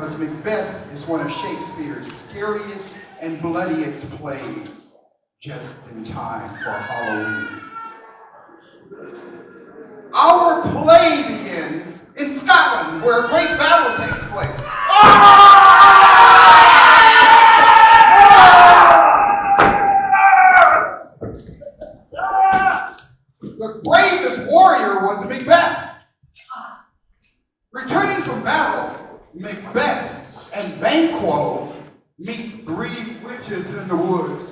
Because Macbeth is one of Shakespeare's scariest and bloodiest plays, just in time for Halloween. Our play begins in Scotland, where a great battle takes place. The bravest warrior was Macbeth. Returning from battle, Macbeth and Banquo meet 3 witches in the woods.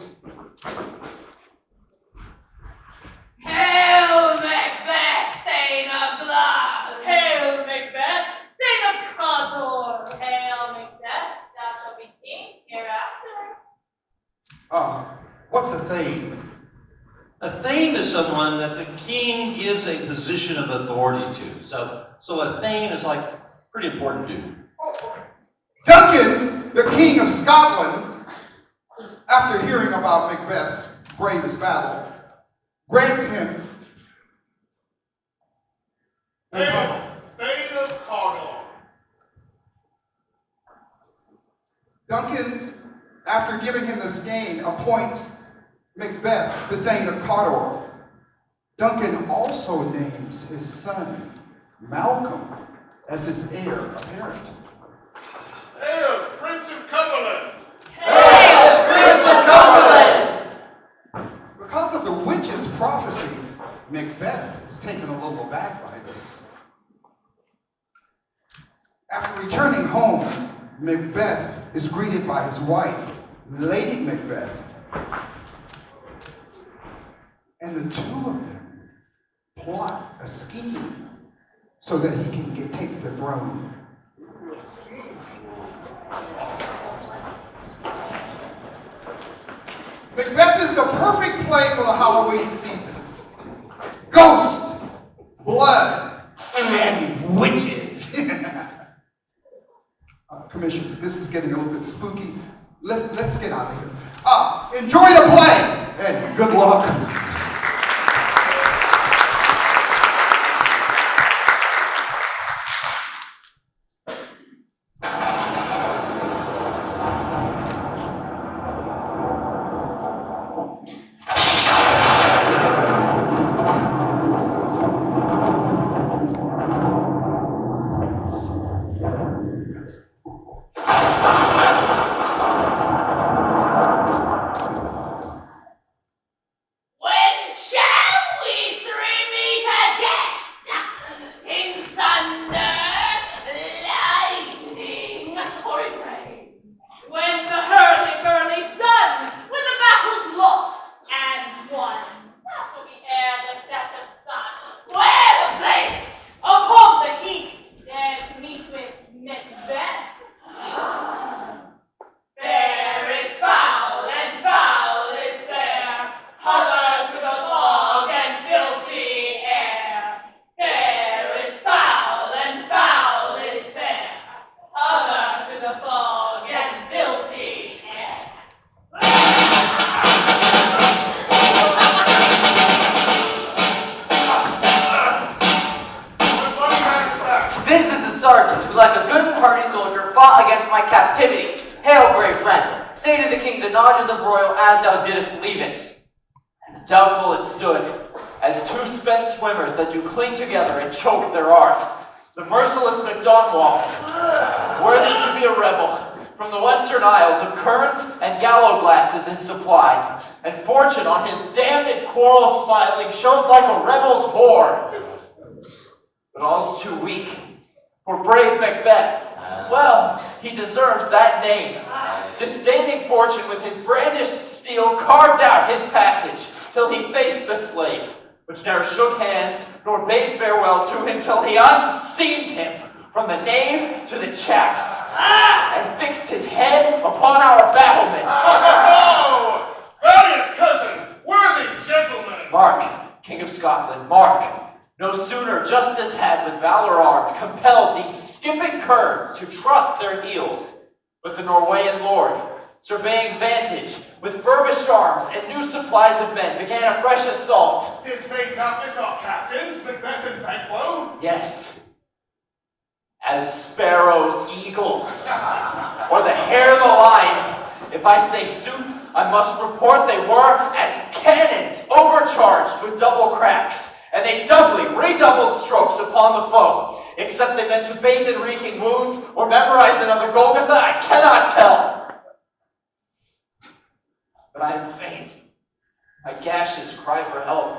Hail, Macbeth, Thane of blood! Hail, Macbeth, Thane of Cawdor! Hail, Macbeth, thou shalt be king hereafter. What's a thane? A thane is someone that the king gives a position of authority to. So a thane is like a pretty important dude. Duncan, the king of Scotland, after hearing about Macbeth's bravest battle, grants him Thane of Cawdor. Duncan, after giving him this gain, appoints Macbeth the Thane of Cawdor. Duncan also names his son, Malcolm, as his heir apparent. Hail, Prince of Cumberland. Hail, Prince of Cumberland! Because of the witch's prophecy, Macbeth is taken a little aback by this. After returning home, Macbeth is greeted by his wife, Lady Macbeth. And the two of them plot a scheme so that he can take the throne. Macbeth is the perfect play for the Halloween season. Ghosts, blood, and witches. Commissioner, this is getting a little bit spooky. Let's get out of here. Enjoy the play, and good luck. Doubtful it stood, as 2 spent swimmers that do cling together and choke their art. The merciless MacDonwall, worthy to be a rebel, from the western isles of currants and gallow glasses is supplied, and fortune on his damned quarrel smiling showed like a rebel's whore. But all's too weak for brave Macbeth. Well, he deserves that name. Disdaining fortune with his brandished steel carved out his passage, till he faced the slave, which ne'er shook hands, nor bade farewell to him, till he unseamed him from the nave to the chaps, and fixed his head upon our battlements. Oh, valiant cousin, worthy gentleman! Mark, King of Scotland, mark, no sooner justice had with valor armed compelled these skipping kerns to trust their heels, but the Norwegian lord, surveying vantage, with furbished arms and new supplies of men, began a fresh assault. His fate doubtless our captains, Macbeth and Banquo? Yes. As sparrows eager eagles, or the hare the lion. If I say soup, I must report they were as cannons overcharged with double cracks, and they doubly redoubled strokes upon the foe. Except they meant to bathe in reeking wounds or memorize another Golgotha, I cannot tell. But I am faint. My gashes cry for help.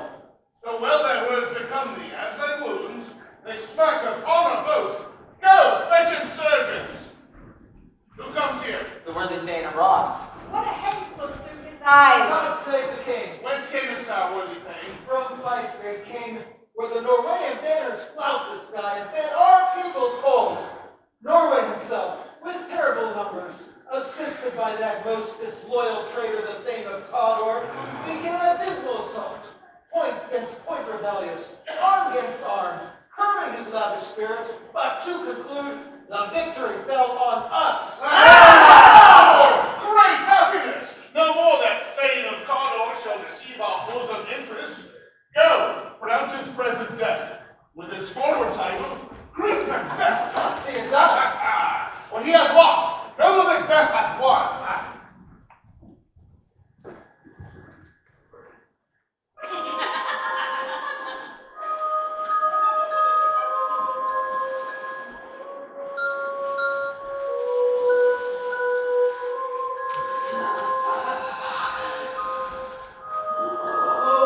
So well their words become thee, as thy wounds, they smack upon a boat. Go, fetch insurgents! Who comes here? The worthy Thane of Ross. What a head spoke through his eyes. God save the king. Whence camest thou, worthy Thane? From Fife, great king, where the Norwegian banners flout the sky and bid our people cold. Norway himself, with terrible numbers, assisted by that most disloyal traitor, the Thane of Cawdor, began a dismal assault. Point against point rebellious, arm against arm, curbing his lavish spirit, but to conclude, the victory fell on us. Great happiness! No more that Thane of Cawdor shall deceive our bosom interests. Go, pronounce his present death, with his forward title, Great Macbeth. See it done. What he hath lost, noble Macbeth hath won.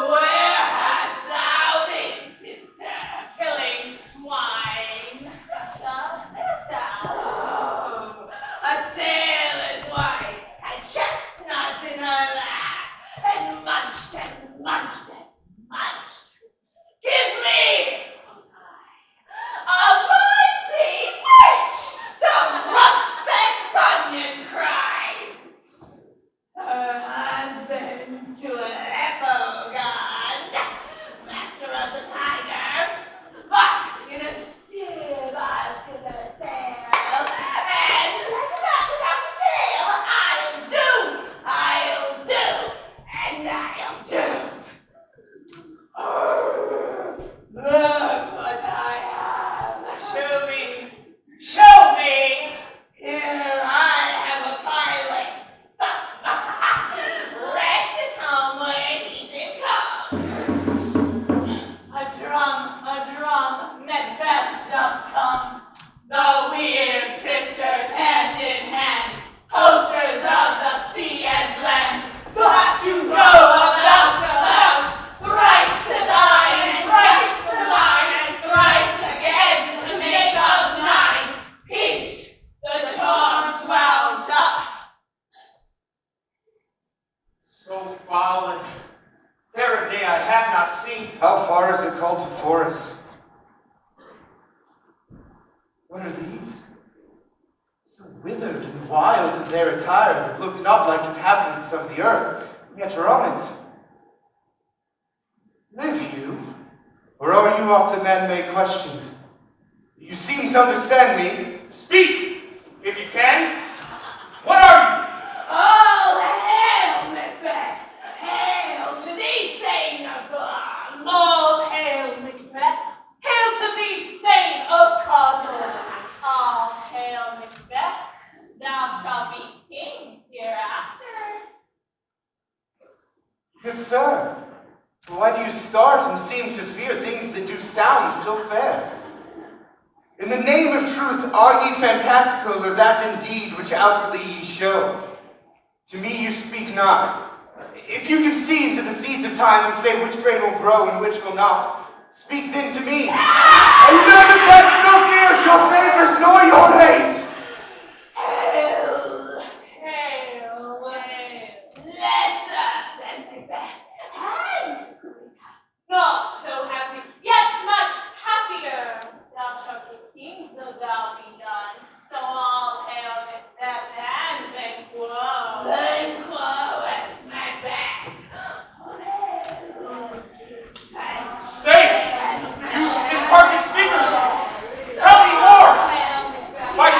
Where hast thou been, sister, killing swine? Oh, a sailor's wife had chestnuts in her lap and munched and munched and munched. Give me a mighty itch to runts and runyon cries. Her husband's to a lepo god, master of the tiger, but in a sieve I'll fill her sail, and like a bat without a tail, I'll do, and I'll do. Look what I have. Show me. Here I have a pilot. Wrecked his home where he did come. A drum, Macbeth doth come. The weird sisters hand in hand, posters of the sea and land. Thus to go about, thrice to die and thrice to lie, and thrice again to make up 9. Peace, the charms wound up. So foul and fair a day I have not seen. How far is it called to forest? What are these? So withered and wild in their attire, look not like inhabitants of the earth, and yet are on it. Live you? Or are you off the man may question? You seem to understand me. Speak, if you can. What are you? All hail, Macbeth! Hail to thee, Thane of God! All hail, Macbeth! Hail to thee, Thane of Cawdor! All hail, Macbeth. Thou shalt be king hereafter. Good sir, why do you start and seem to fear things that do sound so fair? In the name of truth, are ye fantastical, or that indeed which outwardly ye show? To me you speak not. If you can see into the seeds of time and say which grain will grow and which will not, speak then to me. And none of that no fears your favors nor your hate. Hail, hail, hail! Lesser than Macbeth, and not so happy, yet much happier. Thou shalt be king, so thou be done. So all hail Macbeth and Banquo. Banquo and Macbeth. Stay! You imperfect speakers! Tell me more! Hail Macbeth. My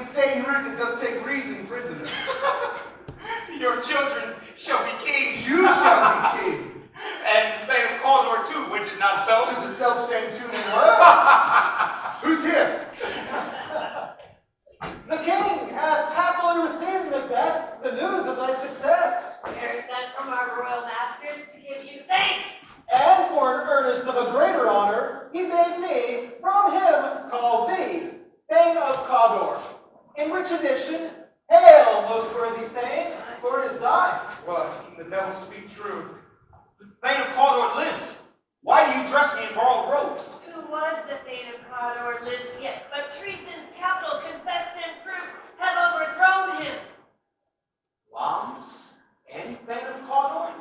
insane root that does take reason prisoner. Your children shall be kings. You shall be king. And Thane of Cawdor too, which is not so. To the self-same tune and words. Who's here? The king hath happily received, Macbeth, the news of thy success. We are sent from our royal masters to give you thanks. And for an earnest of a greater honor, he bade me, from him, call thee, Thane of Cawdor. In which edition, hail, most worthy Thane, for it is thine. What? The devil speak true. Thane of Cawdor lives. Why do you dress me in borrowed robes? Who was the Thane of Cawdor lives yet, but treason's capital confessed and proved have overthrown him. Lambs and Thane of Cawdor?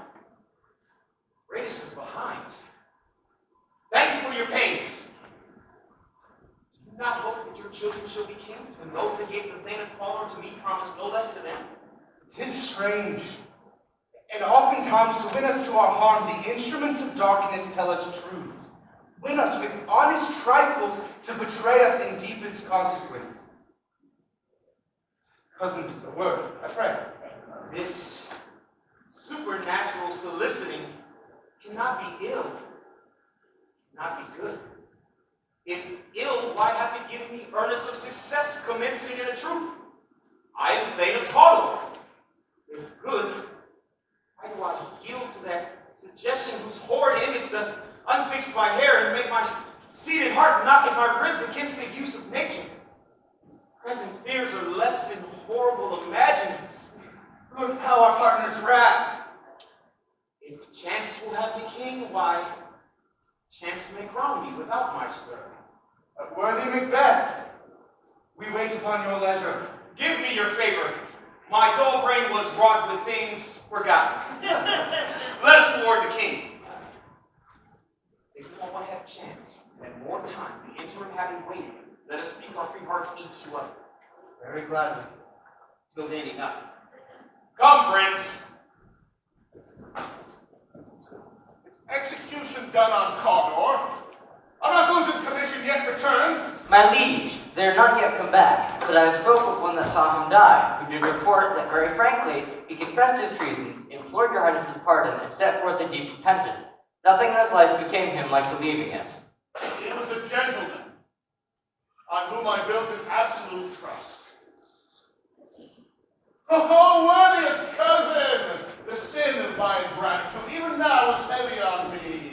Race is behind. Thank you for your pains. Do you not hope that your children shall be kings when those that gave the Thane of Cawdor to me promised no less to them? 'Tis strange. And oftentimes to win us to our harm, the instruments of darkness tell us truths. Win us with honest trifles to betray us in deepest consequence. Cousins, a word, I pray. This supernatural soliciting cannot be ill, cannot be good. If ill, why hath it given me earnest of success commencing in a truth? I am Thane of Cawdor. If good, why do I yield to that suggestion whose horrid image doth unfix my hair and make my seated heart knock at my ribs against the use of nature? Present fears are less than horrible imaginings. Look how our partners rat. If chance will have me king, why, chance may crown me without my stir. Worthy Macbeth, we wait upon your leisure. Give me your favor. My dull brain was wrought with things forgotten. Let us award the king. If we want to have chance and more time, the interim having waited, let us speak our free hearts each to other. Very gladly. Till then enough. Come, friends. Execution done on Cawdor. Are not those in commission yet returned? My liege, they are not yet come back, but I have spoke with one that saw him die, who did report that very frankly he confessed his treasons, implored your highness's pardon, and set forth a deep repentance. Nothing in his life became him like believing it. He was a gentleman on whom I built an absolute trust. Oh, worthiest cousin! The sin of my ingratitude even now is heavy on me.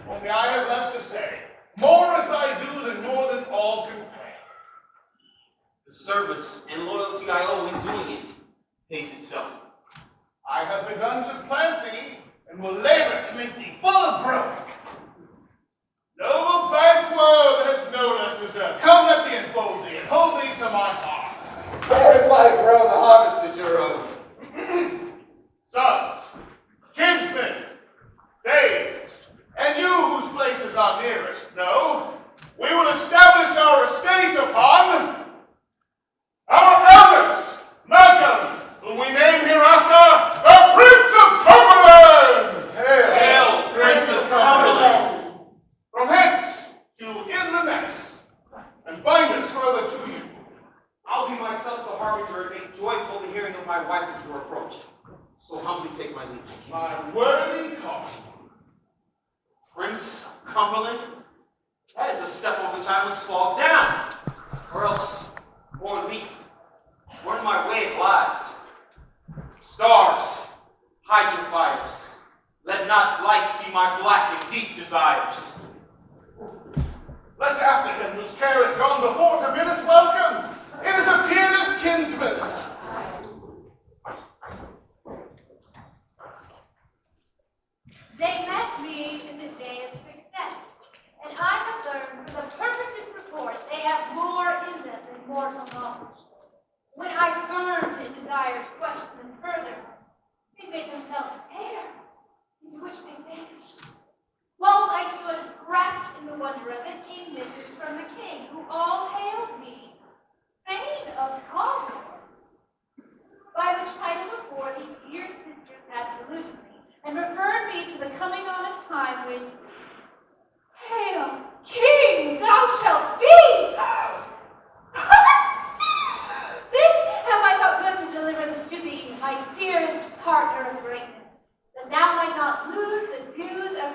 Only I have left to say, more as I do than more than all can pay. The service and loyalty I owe in doing it pays itself. I have begun to plant thee, and will labor to make thee full of growth. Noble Banquo that no less deserved. Come, let me enfold thee, and hold thee to my heart. Where if I grow, the harvest is your own. Sons, kinsmen, dames, and you whose places are nearest, know, we will establish our estate upon our eldest, Malcolm, whom we name hereafter the Prince of Cumberland! Hail, Prince of Cumberland! From hence to inland Ness, and bind us further to you. I'll be myself the harbinger and make joyful the hearing of my wife at your approach. So humbly take my leave. My worthy cause. Prince of Cumberland? That is a step on which I must fall down, or else more leap. For in my way it lies. Stars, hide your fires. Let not light see my black and deep desires. Let's after him whose care is gone before to bid us welcome. It is a peerless kinsman. They met me in the day of success, and I have learned from the perfectest report they have more in them than mortal knowledge. When I burned in desire to question them further, they made themselves air, into which they vanished. Whilst I stood wrapped in the wonder of it, came missives from the king, who all hailed me, Thane of Cawdor, by which title before these weird sisters had saluted me, and referred me to the coming on of time when, Hail, King, thou shalt be!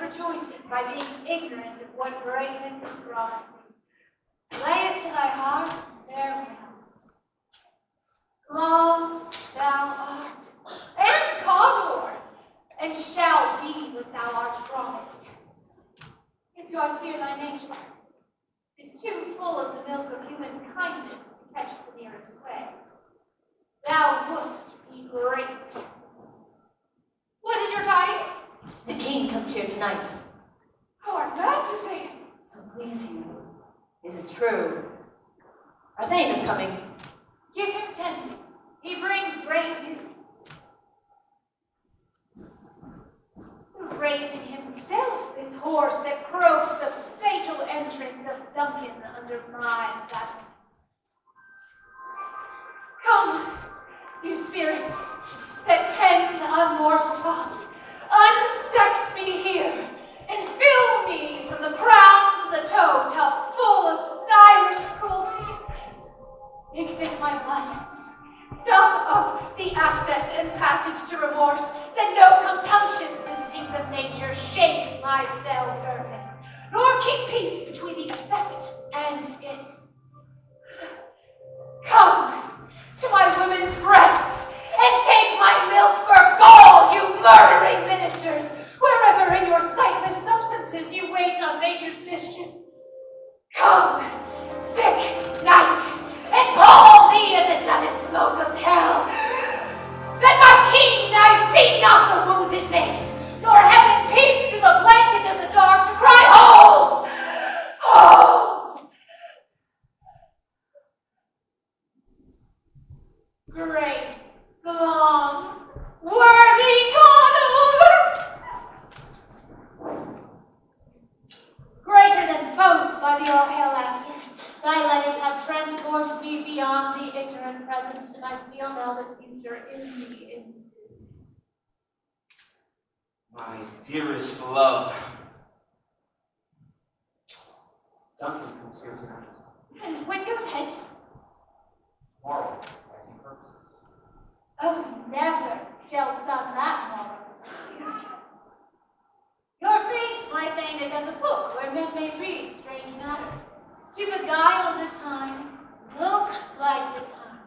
rejoicing by being ignorant of what greatness is promised thee. Lay it to thy heart, farewell. Long thou art, and condor, and shall be what thou art promised. Yet do I fear thy nature. It is too full of the milk of human kindness to catch the nearest way. Thou wouldst be great. What is your tidings? The king comes here tonight. How art mad to say it? So please you. It is true. Our thane is coming. Give him tending. He brings great news. The raven himself, this horse that croaks the fatal entrance of Duncan under my battlements. Come, you spirits that tend to unmortal thoughts, unsex me here, and fill me from the crown to the toe top full of direst cruelty. Make thick my blood. Stop up the access and passage to remorse, that no compunctious instincts of nature shake my fell purpose, nor keep peace between the effect and it. Come to my women's breasts, and take my milk for gall, you murdering ministers, wherever in your sightless substances you wait on nature's mischief. Come, thick night, and pall thee in the dunnest smoke of hell, that my king I see not the wound it makes, nor heaven peep through the blanket of the dark to cry, hold! Hold! Great longs, worthy condor! Greater than both by the all-hail laughter. Thy letters have transported me beyond the ignorant present, and I feel now the future in me instead. My dearest love. Duncan comes here tonight. And when goes hence? Tomorrow, as he purposes. Oh, never shall some that morrow see you. Your face, my thane, is as a book where men may read strange matters. To beguile the time, look like the time.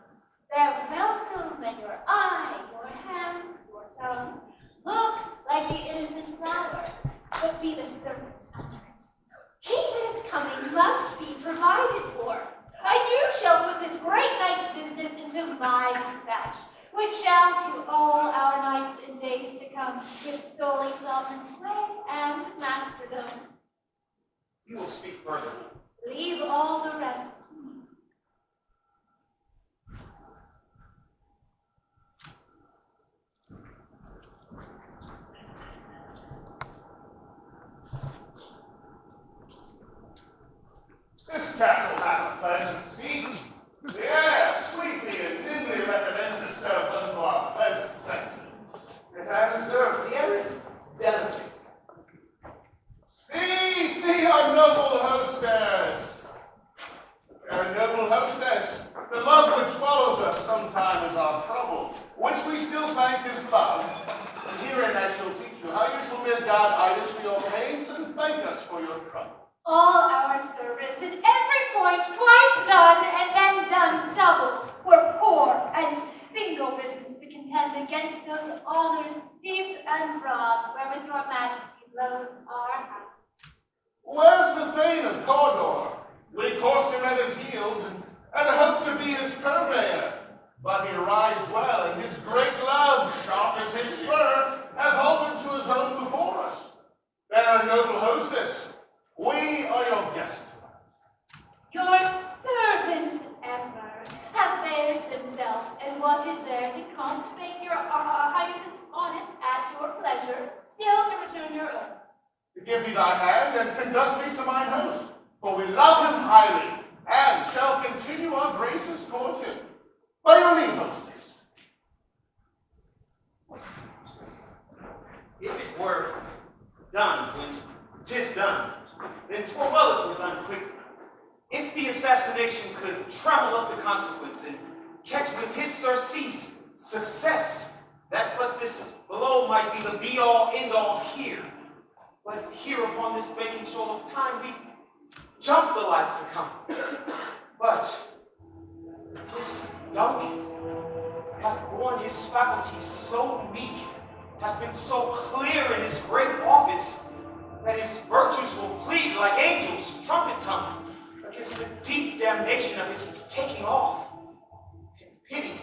Their welcome and your eye, your hand, your tongue. Look like the innocent flower, but be the serpent under it. He that is coming must be provided for. And you shall put this great night's business into my dispatch, which shall to all our nights and days to come give solely sovereign sway and masterdom. You will speak further. Leave all the rest to me. This castle hath a pleasant seat. The air sweetly and dimly recommends itself unto our pleasant senses. As I have observed, the air is delicate. See our noble hostess. Our noble hostess, the love which follows us sometime is our trouble, which we still thank is love. And herein I shall teach you how you shall bid God hide us for your pains and thank us for your trouble. All our service in every point twice done and then done double were poor and single business to contend against those honors deep and broad wherewith your majesty loads our house. Where's the thane of Cawdor? We coursed him at his heels and hoped to be his purveyor. But he rides well, and his great love, sharp as his spur, hath hauled him to his home before us. Fair noble hostess, we are your guests. Your servants ever have theirs themselves, and what is theirs it can't make your highnesses on it at your pleasure, still to return your own. Give me thy hand and conduct me to mine host, for we love him highly, and shall continue our gracious courtship. By your leave, hostess. If it were done when 'tis done, then 'twere well it were done quickly. If the assassination could trammel up the consequence and catch with his surcease success, that but this below might be the be-all, end-all here. But here upon this vacant shoal of time, we jump the life to come. But this Duncan hath borne his faculties so meek, hath been so clear in his great office, that his virtues will plead like angels, trumpet tongue, against the deep damnation of his taking off. And pity,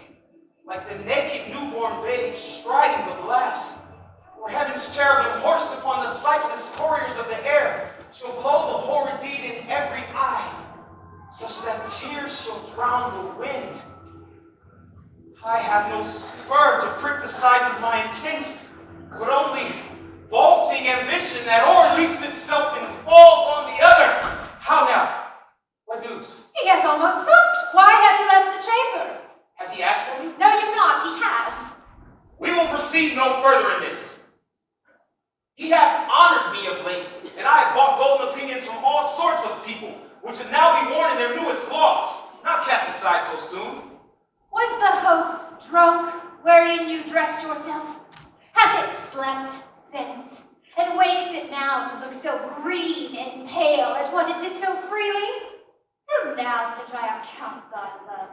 like the naked newborn babe striding the blast, or heaven's cherubim horsed upon the sightless couriers of the air, shall blow the horrid deed in every eye, such that tears shall drown the wind. I have no spur to prick the sides of my intent, but only vaulting ambition that o'erleaps itself and falls on the other. How now? What news? He hath almost supped. Why have you left the chamber? Hath he asked for me? No, you've not. He has. We will proceed no further in this. He hath honored me of late, and I have bought golden opinions from all sorts of people, which would now be worn in their newest laws, not cast aside so soon. Was the hope drunk wherein you dressed yourself? Hath it slept since, and wakes it now to look so green and pale at what it did so freely? Pronounce it I account thy love.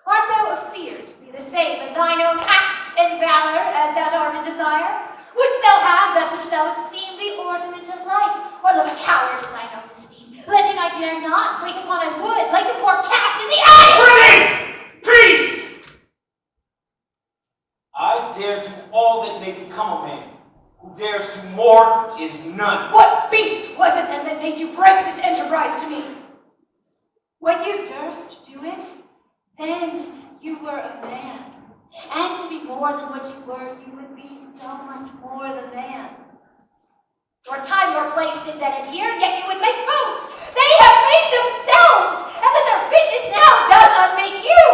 Art thou afeard to be the same in thine own act and valor as thou art in desire? Wouldst thou have that which thou esteem the ornament of life, or look a coward in thine own esteem, letting I dare not wait upon I would, like the poor cat in the attic? Pray! Peace! I dare do all that may become a man. Who dares do more is none. What beast was it then that made you break this enterprise to me? When you durst do it, then you were a man. And to be more than what you were, you would be so much more than man. Your time or place did that adhere, yet you would make both. They have made themselves, and that their fitness now does unmake you.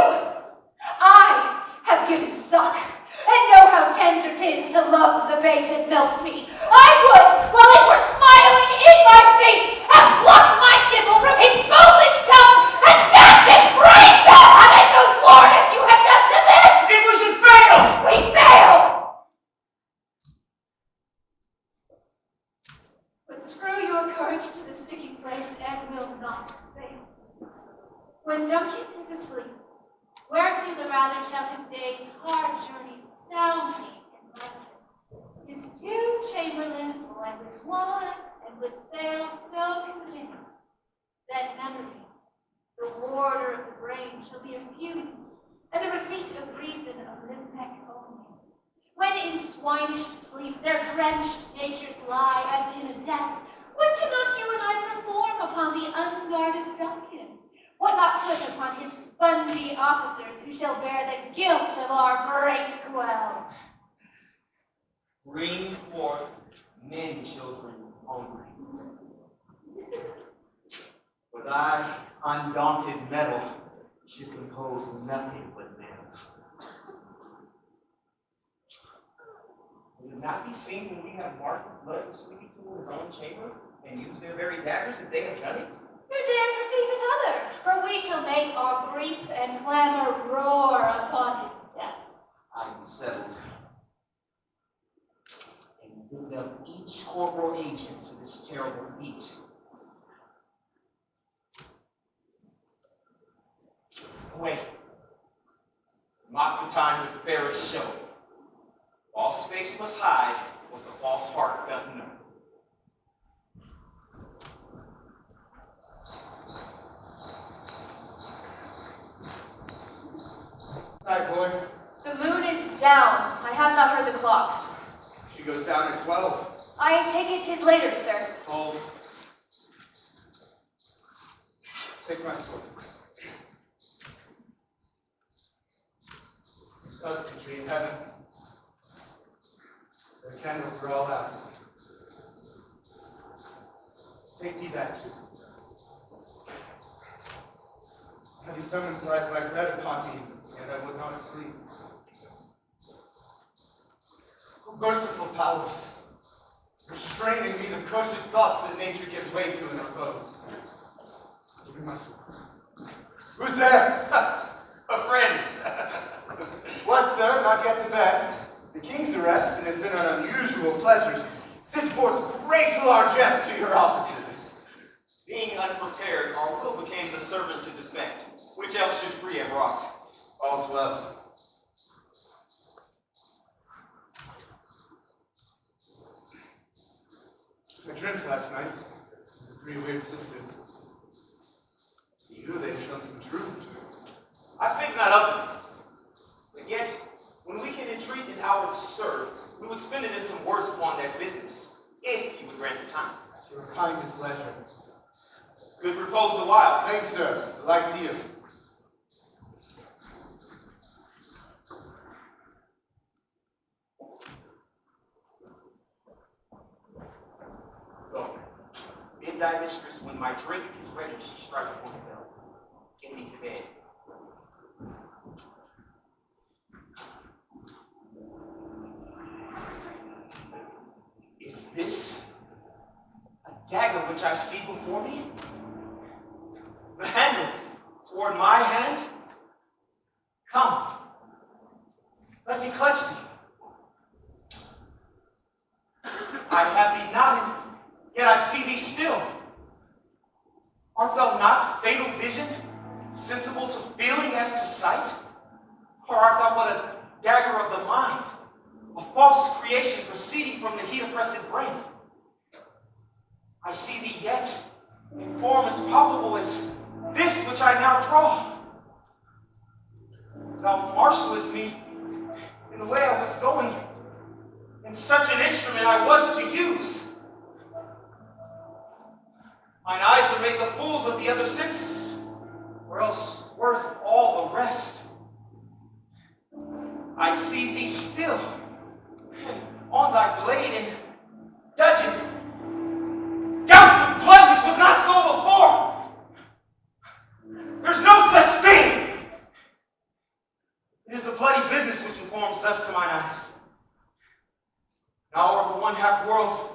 I have given suck, and know how tender 'tis to love the babe that milks me. I would, while it were smiling in my face, have plucked my kibble from his foolish stump, and dashed its brains out had I so sworn as you have done to this. If we should fail! We fail! But screw your courage to the sticking brace and will not fail. When Duncan is asleep, whereto the rather shall his day's hard journey soundly enlighten. His 2 chamberlains will end with wine and with sails so convince that memory, the warder of the brain, shall be of beauty, and the receipt of reason of Limbeck only. When in swinish sleep their drenched natures lie as in a death, what cannot you and I perform upon the unguarded Duncan? What not put upon his spongy officers who shall bear the guilt of our great quell? Bring forth men, children, hungry. But I, undaunted metal, should compose nothing but them. Would it not be seen when we have marked blood and sleepy tool in his own chamber, and use their very daggers if they have done it? Who dares receive each other? For we shall make our griefs and clamor roar upon his death. I'm settled. And build up each corporal agent to this terrible feat. Wait. Mock the time with fairest show. False face must hide what the false heart doth know. Night, boy. The moon is down. I have not heard the clock. She goes down at 12. I take it 'tis later, sir. Hold. Take my sword. There's husbandry in heaven. The candles are all out. Take thee that too. Heavy summons lies like lead upon me, yet I would not sleep. O merciful powers, restrain in me the cursed thoughts that nature gives way to in her foe. Give me my sword. Who's there? A friend. What, sir? Not yet to bed? The king's arrest, and has been an unusual pleasure. Send forth great largesse to your offices. Being unprepared, our will became the servant to defect, which else should free have wrought. All's well. I dreamt last night of the three weird sisters. You, they've shown some truth. I think not of them. But yet, when we can entreat an hour to serve, we would spend it in some words upon that business, if you would grant the time. Your kindest leisure. Good repose a while. Thanks, sir. Like to you. Go. Bid thy mistress, when my drink is ready, she strike upon the bell. Get me to bed. Is this a dagger which I see before me? The handle toward my hand? Come, let me clutch thee. I have thee not, yet I see thee still. Art thou not fatal vision, sensible to feeling as to sight? Or art thou but a dagger of the mind, a false creation proceeding from the heat-oppressed brain? I see thee yet, in form as palpable as this which I now draw. Thou marshalest me in the way I was going, and such an instrument I was to use. Mine eyes are made the fools of the other senses, or else worth all the rest. I see thee still, and on thy blade and dudgeon, gouts of blood which was not so before. There's no such thing. It is the bloody business which informs thus to mine eyes. Now over the one-half world,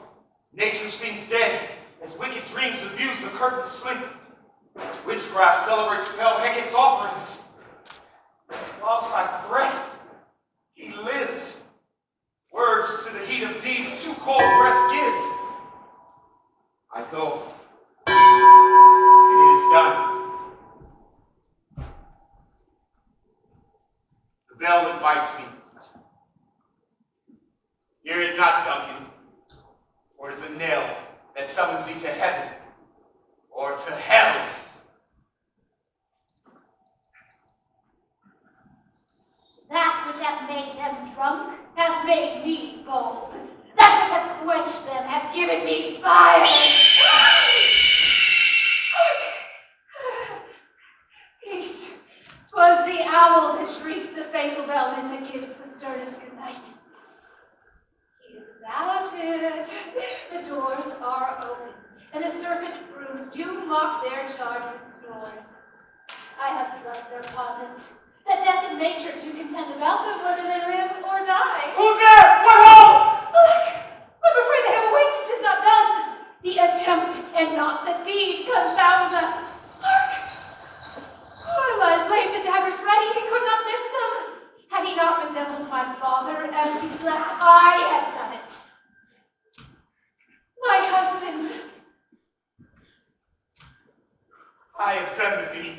nature seems dead, as wicked dreams of views the curtains sleep. Witchcraft celebrates fell Hecate's offerings. Whilst I fret, he lives. Words to the heat of deeds too cold breath gives. I go, and it is done. The bell invites me. Hear it not, Duncan, or it is a knell that summons thee to heaven or to hell. That which hath made them drunk hath made me bold. That which hath quenched them hath given me fire. Peace. 'Twas the owl that shrieks the fatal bellman that gives the sternest good night. He is about it. The doors are open, and the surfeit grooms do mock their charge with snores. I have drugged their posits, that death and nature do contend about them whether they live or die. Who's there? What home? Look! I'm afraid they have awaked, 'tis not done. The attempt and not the deed confounds us. Hark! While I laid the daggers ready, he could not miss them. Had he not resembled my father as he slept, I had done it. My husband. I have done the deed.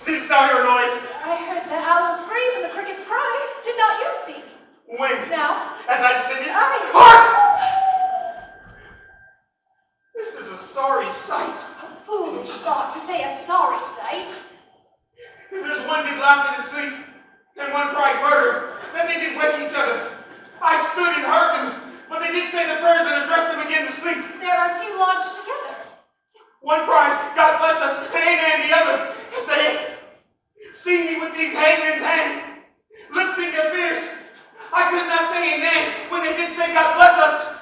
Didst thou hear a noise? I heard the owl scream and the crickets cry. Did not you speak? When? Now? As I descended? I. Hark! This is a sorry sight. A foolish thought to say a sorry sight. There's one did laugh in his sleep, and one cried murder. Then they did wake each other. I stood and heard them, but they did say the prayers and addressed them again to sleep. There are two lodged together. One cried, God bless us, and amen the other, as they see me with these hangmen's hands, listening their fears. I could not say amen when they did say God bless us.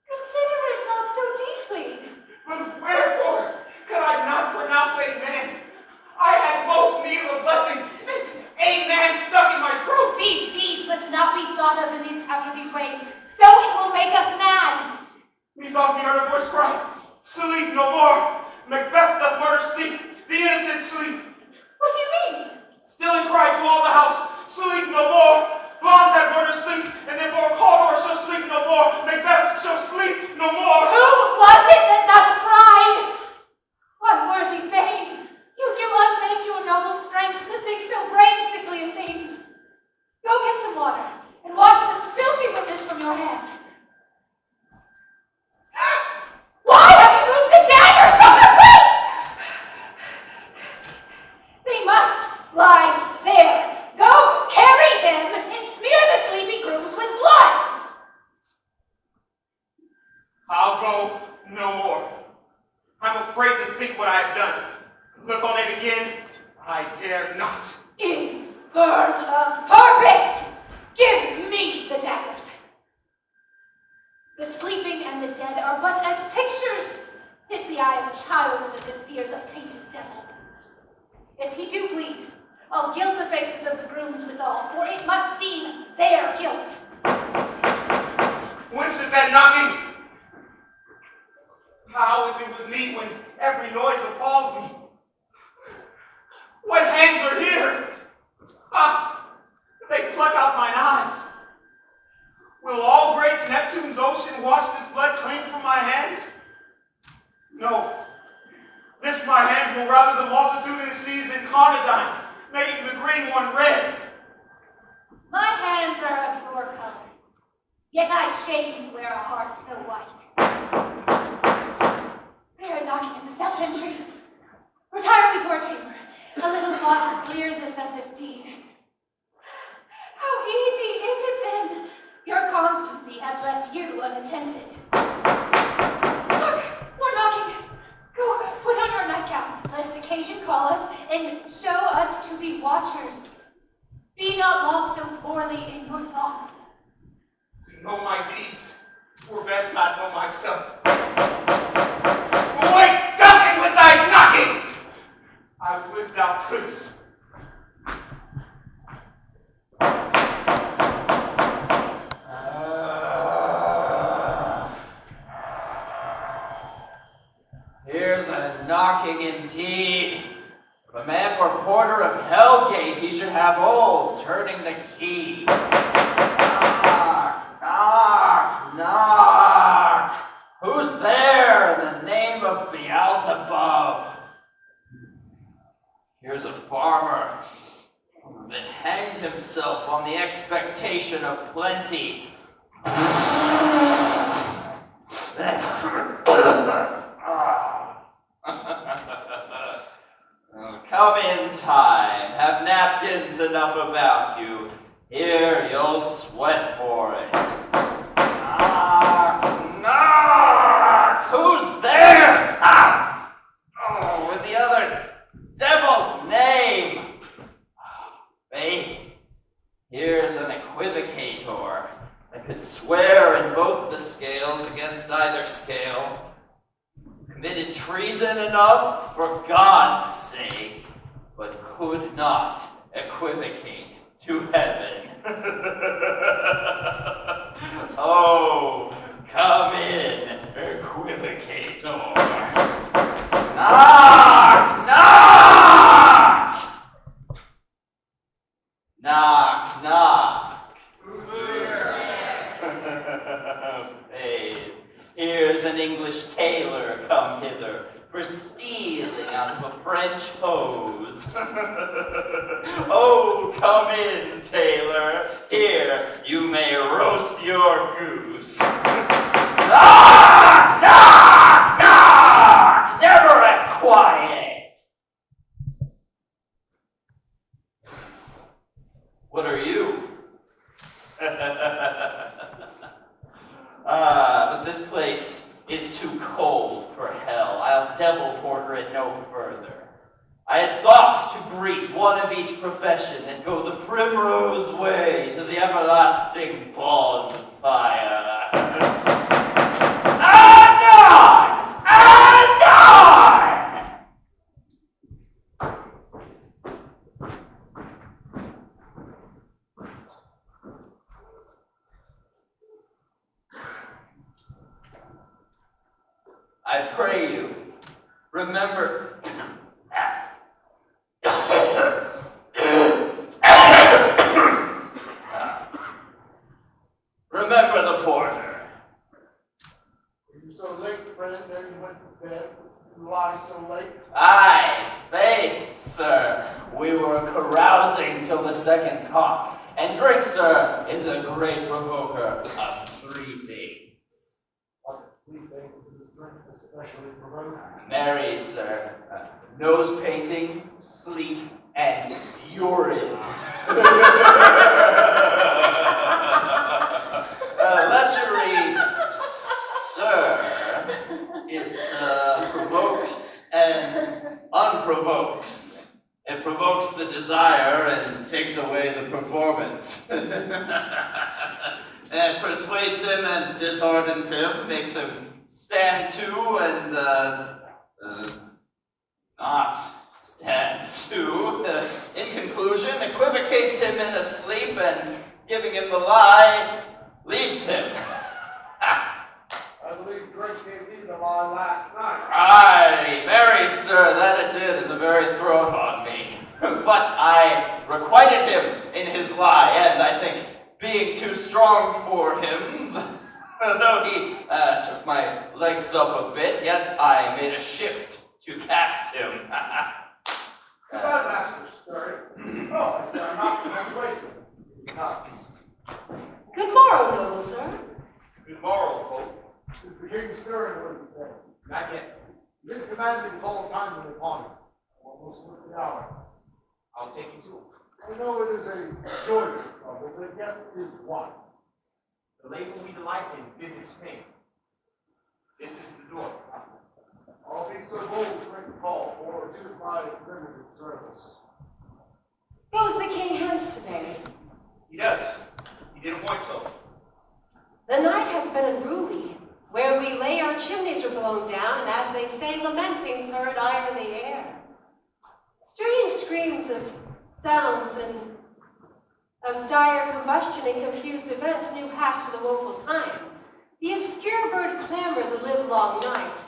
Consider it not so deeply. But wherefore could I not pronounce amen? I had most need of a blessing, and amen stuck in my throat. These deeds must not be thought of in after these ways, so it will make us mad. Methought me heard a voice cry, sleep no more. MacBeth doth murder sleep, the innocent sleep. What do you mean? Still in cry to all the house, sleep no more. Blondes have murder sleep, and therefore Cawdor shall sleep no so brain-sickly and things. Go get some water and wash this filthiness from your hand. Why have you moved the daggers from their place? They must lie there. Go carry them and smear the sleeping grooms with blood. I'll go no more. I'm afraid to think what I have done. Look on it again, I dare not. Infernal purpose! Give me the daggers. The sleeping and the dead are but as pictures. 'Tis the eye of a child that fears a painted devil. If he do bleed, I'll gild the faces of the grooms withal, for it must seem their guilt. Whence is that knocking? How is it with me when every noise appalls me? What hands are here? Ah, they pluck out mine eyes. Will all great Neptune's ocean wash this blood clean from my hands? No. This my hands will rather the multitudinous seas incarnadine, making the green one red. My hands are of your color, yet I shame to wear a heart so white. They are knocking at the south entry. Retire we to our chamber. A little water clears us of this deed. How easy is it then? Your constancy had left you unattended. Look, we're knocking. Go, put on your nightgown, lest occasion call us, and show us to be watchers. Be not lost so poorly in your thoughts. To know my deeds, or best not know myself. Awake, ducking with thy knocking! I would thou couldst. Here's a knocking indeed. If a man were porter of Hellgate, he should have old turning the key. Knock, knock, knock. Who's there in the name of Beelzebub? Here's a farmer that hanged himself on the expectation of plenty. Come in time. Have napkins enough about you. Here, you'll sweat for it. Knock, knock. Who's there? Ah! Oh, with the other devil's name. Faith, here's an equivocator that could swear in both the scales against either scale. Committed treason enough for God's sake, but could not equivocate to heaven. Oh, come in, equivocator. Knock, knock! Knock, knock. Faith, here's an English tailor come hither for stealing out of a French hose. Oh, come in, tailor. Here, you may roast your goose. Knock, knock, knock! Never a quiet. What are you? But this place is too cold for hell. I'll devil porter it no further. I had thought to greet one of each profession and go the primrose way to the everlasting bonfire. Anon! Anon! I pray you, remember. Remember the porter. You're so late, friend. There you went to bed. You lie so late. Aye, faith, sir. we were carousing till the second cock. And drink, sir, is a great provoker of three things. What three things is this drink especially provoke? Marry, sir, nose painting, sleep, and urine. Lechery, sir, it provokes and unprovokes. It provokes the desire and takes away the performance. And persuades him and disheartens him, makes him stand to and not stand to. In conclusion, equivocates him in a sleep and giving him the lie, leaves him. I believe drink gave me the lie last night. Aye, marry, sir, that it did in the very throat on me. But I requited him in his lie, and I think being too strong for him, though he took my legs up a bit, yet I made a shift to cast him. Is that master stirring? Oh, I said I'm not going to wait. Not. Good morrow, noble sir. Good morrow, Pope. Is the king stirring with the day? Not yet. You didn't command me to call time to upon him. Almost with the hour. I'll take you to him. I know it is a joyous trouble, but yet is one. The labor we delight in, physics pain. This is the door. I'll be so bold to make the call, for it is my limited service. Goes the king hence today? He does. He did appoint so. The night has been unruly. Where we lay, our chimneys are blown down, and as they say, lamenting's heard higher in the air. Strange screams of sounds and of dire combustion and confused events new hash in the woeful time. The obscure bird clamor the livelong night.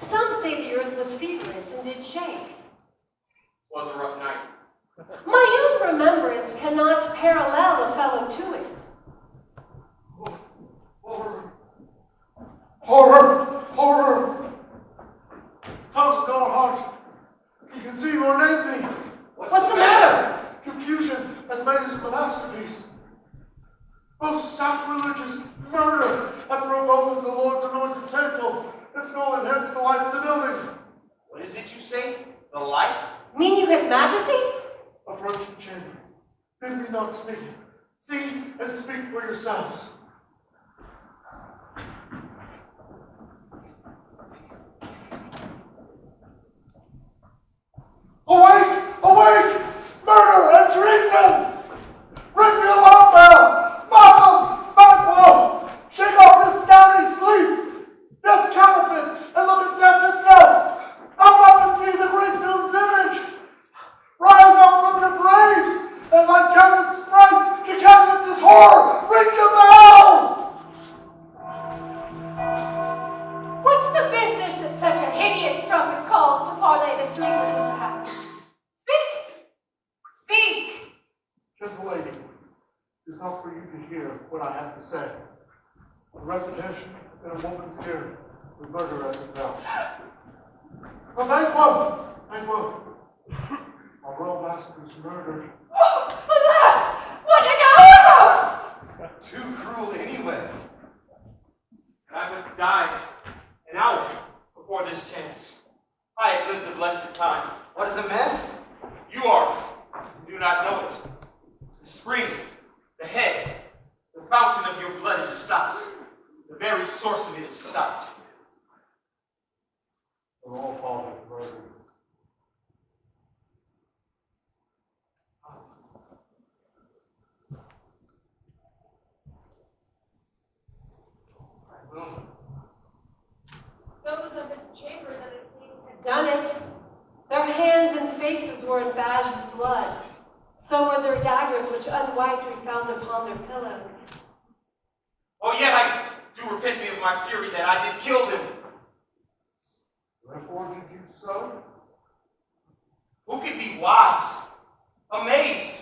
Some say the earth was feverish and did shake. Was a rough night. My own remembrance cannot parallel a fellow to it. Horror! Horror! Horror! Tongue gone heart. You can see your name thee. What's the matter? Confusion has made us a masterpiece. Most sacrilegious murder at the revolt of the Lord's anointed temple. It's stolen hence the life of the building. What is it you say? The life? Mean you his majesty? Approach the chamber. Bid me not speak. See and speak for yourselves. Awake! Awake! Murder and treason! Ring the alarm bell! Malcolm! Banquo! Shake off this downy sleep! This counterfeit and look at death itself! Up and see the great doom's image! Rise up from your graves! And like counted sprites to countenance horror! Ring the bell! What's the business that such a hideous trumpet calls to parlay the sleepless of the house? Speak! Speak! Gentle lady, it is not for you to hear what I have to say. A repetition in a woman's ear would murder as it fell. But Banquo! Our royal master is murdered. Oh, alas! What an hour! Too cruel anyway. And I would die an hour before this chance. I had lived a blessed time. What is amiss? You do not know it. The spring, the head, the fountain of your blood is stopped. The very source of it is stopped. The royal father is murdered. Those of his chambers and his things had Done it. Their hands and faces were embadged with blood. So were their daggers, which unwiped we found upon their pillows. Oh, yet I do repent me of my fury that I did kill them. Wherefore did you so? Who can be wise, amazed,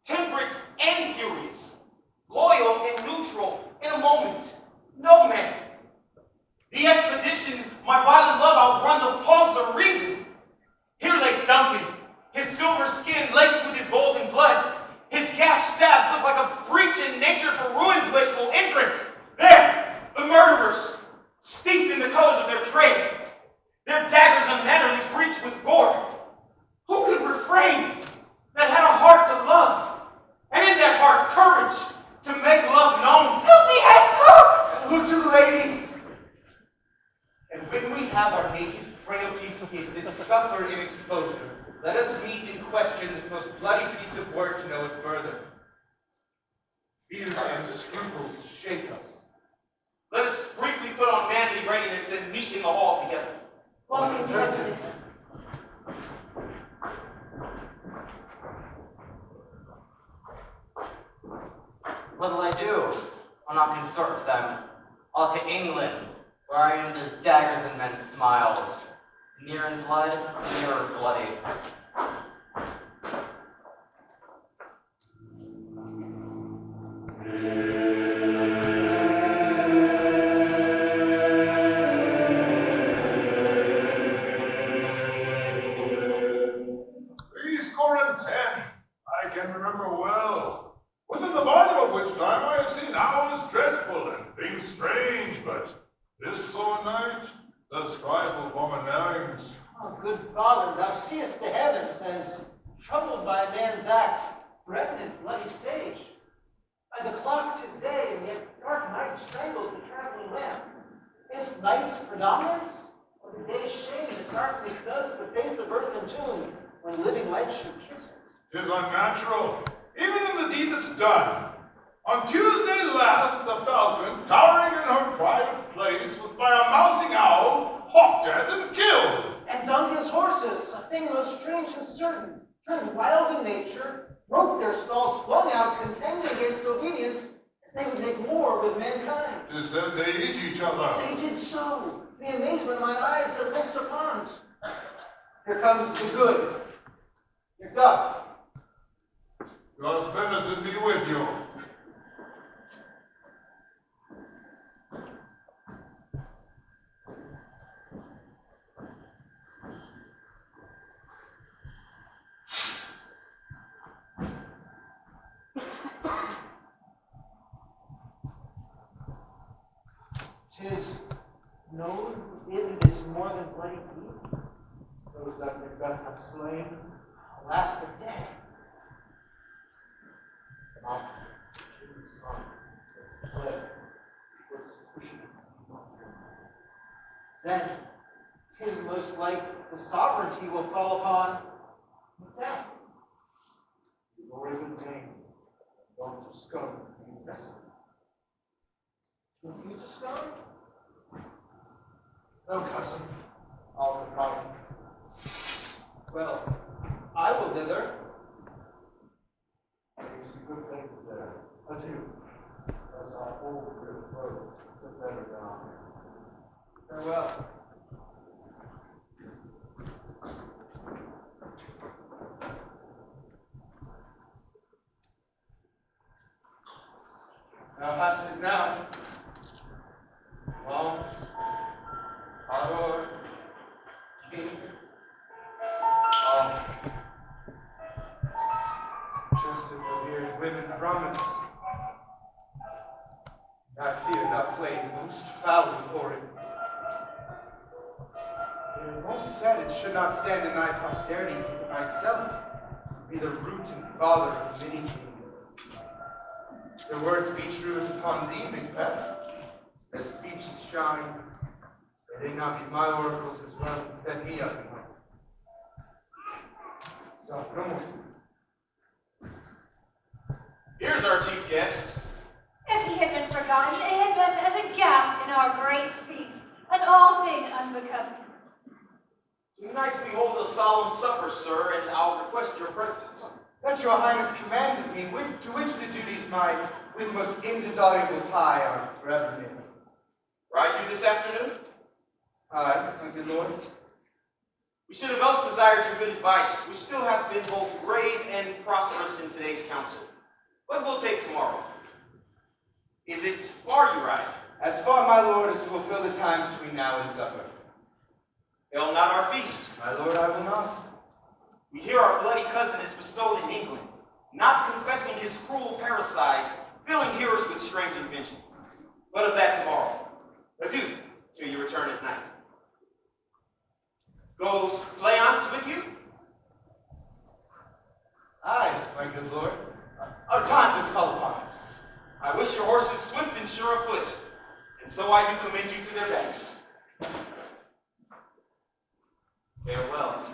temperate and furious, loyal and neutral in a moment? No man. The expedition, my violent love outrun the pulse of reason. Here lay Duncan, his silver skin laced with his golden blood. His gashed stabs look like a breach in nature for ruin's wasteful entrance. There, the murderers, steeped in the colors of their trade, their daggers unmannerly breached with gore. Who could refrain that had a heart to love, and in that heart courage to make love known? Help me, hands, help! Look to the lady. And when we have our naked frailties hidden and suffer in exposure, let us meet and question this most bloody piece of work to know it further. Fears and scruples shake us. Let us briefly put on manly readiness and meet in the hall together. Well contented. What'll I do? I'll not consort with them. I'll to England, wherein there's daggers and men's smiles. Near in blood, nearer bloody. These Corinth 10, I can remember well. Within the volume of which time I have seen hours dreadful and things strange, but this sore night does trifle for my knowings. Oh, good Father, thou seest the heavens as, troubled by man's acts, threaten his bloody stage. By the clock 'tis day, and yet dark night strangles the traveling lamp. Is night's predominance, or the day's shame that darkness does the face of earth entomb, when living light should kiss it? 'Tis unnatural, even in the deed that's done. On Tuesday last, the falcon, towering in her private place, was by a mousing owl hawked at and killed. And Duncan's horses, a thing most strange and certain, turned wild in nature, broke their stalls, flung out, contending against obedience, that they would make war with mankind. 'Tis said they eat each other. They did so, the amazement of mine eyes that looked upon. Here comes the good, your duck. God's venison be with you. Tis known in this more than bloody deed, those that MacBeth hath slain, alas the dead. Not the king's son, but fled, with suspicion not him. Then, 'tis most like the sovereignty will fall upon Macbeth. The glory of the name, don't to scum be wrestled. Will you to scum? No, cousin, all to pride. Well, I will thither. It is a good thing there. Adieu, as our old good road to better down. Farewell. Thou hast it now. Long, Ador, King, all. Just as the weird women promised. I fear thou played most foully for it. It was said it should not stand in thy posterity, but thyself be the root and father of many kingdoms. Their words be true as upon thee, Macbeth. Their speeches shine. May they not be my oracles as well and set me up in life. So, no more. Here's our chief guest. If he had been forgotten, it had been as a gap in our great feast, an all thing unbecoming. Tonight we hold a solemn supper, sir, and I'll request your presence. That your highness commanded me, to which the duties my with most indissoluble tie are forever knit. Ride you this afternoon? Aye, my good lord. We should have most desired your good advice. We still have been both grave and prosperous in today's council. But we'll take tomorrow. Is it far you ride? As far, my lord, as to fulfill the time between now and supper. Hail not our feast. My lord, I will not. We hear our bloody cousin is bestowed in England, not confessing his cruel parricide, filling hearers with strange invention. But of that tomorrow. Adieu, till you return at night. Goes Fleance with you? Aye, my good lord. Our time is called upon us. I wish your horses swift and sure of foot, and so I do commend you to their backs. Farewell.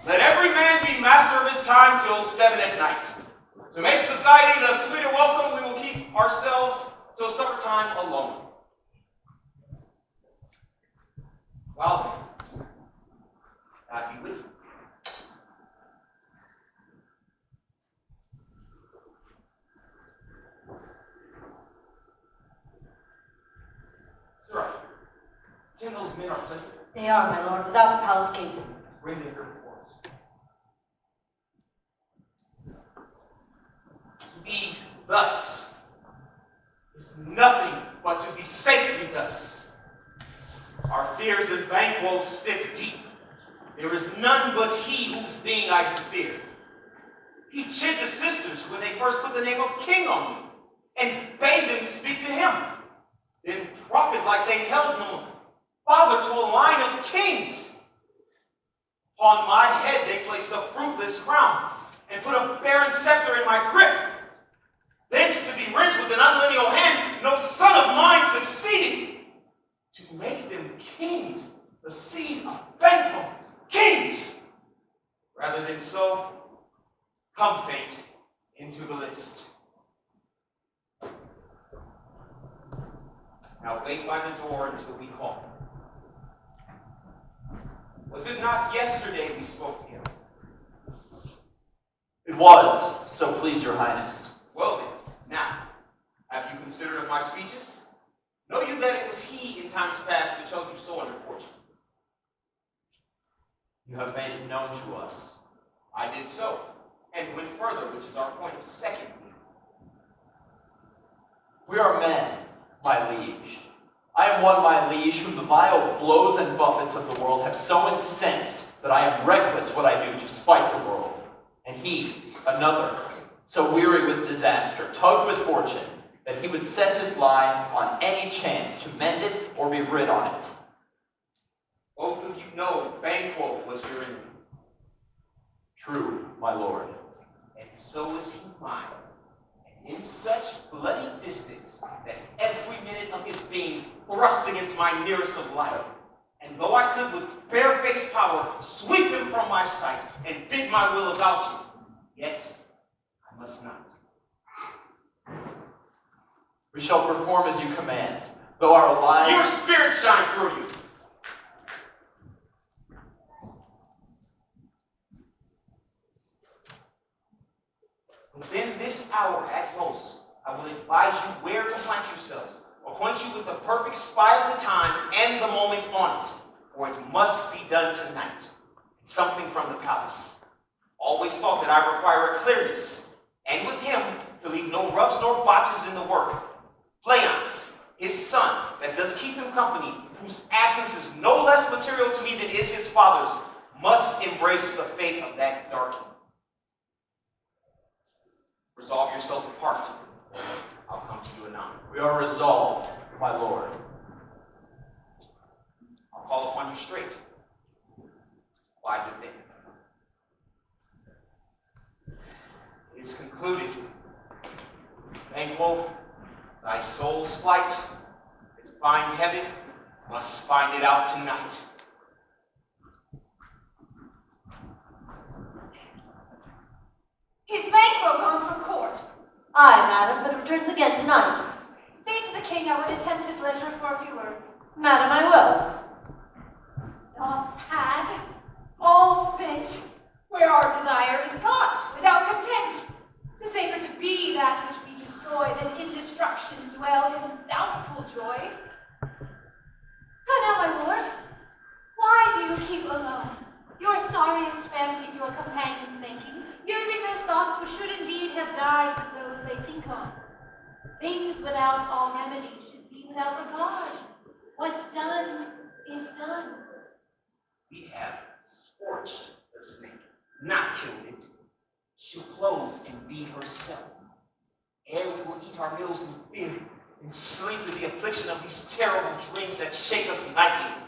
Let every man be master of his time till 7 at night. To make society the sweeter welcome, we will keep ourselves till supper time alone. Well then, God be with you. Sir, Tyndall's men are plenty. They are, my lord, without the palace gate. Bring them here before us. To be thus is nothing but to be safely thus. Our fears of Banquo stick deep. There is none but he whose being I do fear. He chid the sisters when they first put the name of king on me, and bade them speak to him. Then prophet like they held him father to a line of kings. On my head they placed a fruitless crown, and put a barren scepter in my grip. Thence to be rich with an unlineal hand, no son of mine succeeding. To make them kings, the seed of Banquo, kings! Rather than so, come fate into the list. Now wait by the door until we call. Was it not yesterday we spoke to him? It was, so please your highness. Well then, now, have you considered of my speeches? Know you that it was he in times past which held you so under fortune? You have made it known to us. I did so, and went further, which is our point of second. We are men, my liege. I am one, my liege, whom the vile blows and buffets of the world have so incensed that I am reckless what I do to spite the world. And he, another, so weary with disaster, tugged with fortune, that he would set his line on any chance to mend it or be rid on it. Both of you know Banquo was your enemy. True, my lord. And so is he mine. And in such bloody distance that every minute of his being thrust against my nearest of life. And though I could with barefaced power sweep him from my sight and bid my will about you, yet I must not. We shall perform as you command, though our lives... Your spirit shine through you. Within this hour at most, I will advise you where to plant yourselves, acquaint you with the perfect spy of the time and the moment on it, for it must be done tonight. Something from the palace. Always thought that I require a clearness, and with him, to leave no rubs nor botches in the work. Fleance, his son, that does keep him company, whose absence is no less material to me than is his father's, must embrace the fate of that dark. Resolve yourselves apart. I'll come to you anon. We are resolved, my lord. I'll call upon you straight. Why do think? It is concluded. Banquo, thy soul's flight, to find heaven, must find it out tonight. Is Banquo gone from court? Aye, madam, but returns again tonight. Say to the king I would attend his leisure for a few words. Madam, I will. Thoughts had, all spent, where our desire is got, without content. 'Tis safer to be that which we destroy than in destruction dwell in doubtful joy. Go now, my lord. Why do you keep alone? Your sorriest fancies your companions making, using those thoughts which should indeed have died with those they think on. Things without all remedy should be without regard. What's done is done. We have torch the snake, not kill it. She'll close and be herself. Ere we will eat our meals in fear and sleep with the affliction of these terrible dreams that shake us nightly.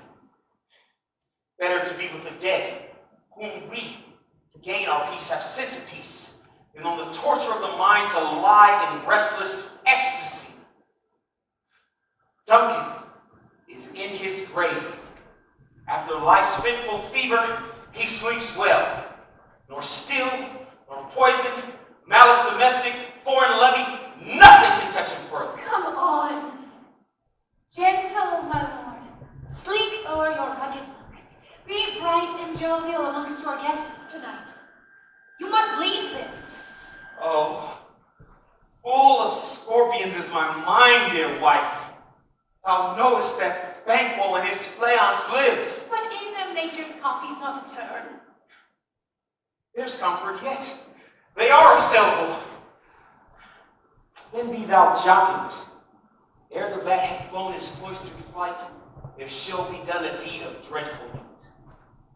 Better to be with the dead, whom we, to gain our peace, have sent to peace, than on the torture of the mind to lie in restless ecstasy. Duncan is in his grave. After life's fitful fever, he sleeps well. Nor still, nor poison, malice domestic, foreign levy, nothing can touch him further. Come on. Gentle, my lord. Sleek o'er your rugged looks. Be bright and jovial amongst your guests tonight. You must leave this. Oh, full of scorpions is my mind, dear wife. Thou knowest that Banquo and his fleance lives. But in them nature's copies not a turn. There's comfort yet. They are assailable. Then be thou jocund. Ere the bat hath flown his cloistered flight, there shall be done a deed of dreadful note.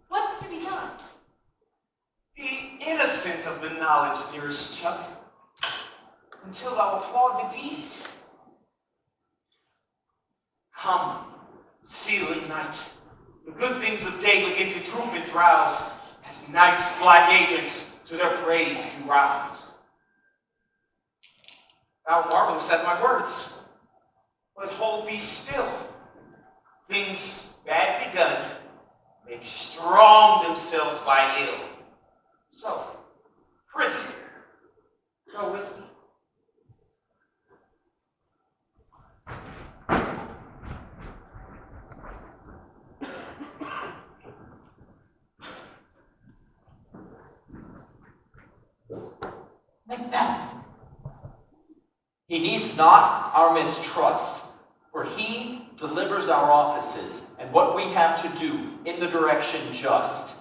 What's to be done? Be innocent of the knowledge, dearest Chuck, until thou applaud the deed. Come, sealing night. The good things of day begin to droop and drowse, as night's black agents to their praise do rouse. Thou marvelest at my words, but hold thee still. Things bad begun make strong themselves by ill. So, prithee, go with me. MacBeth. He needs not our mistrust, for he delivers our offices and what we have to do in the direction just.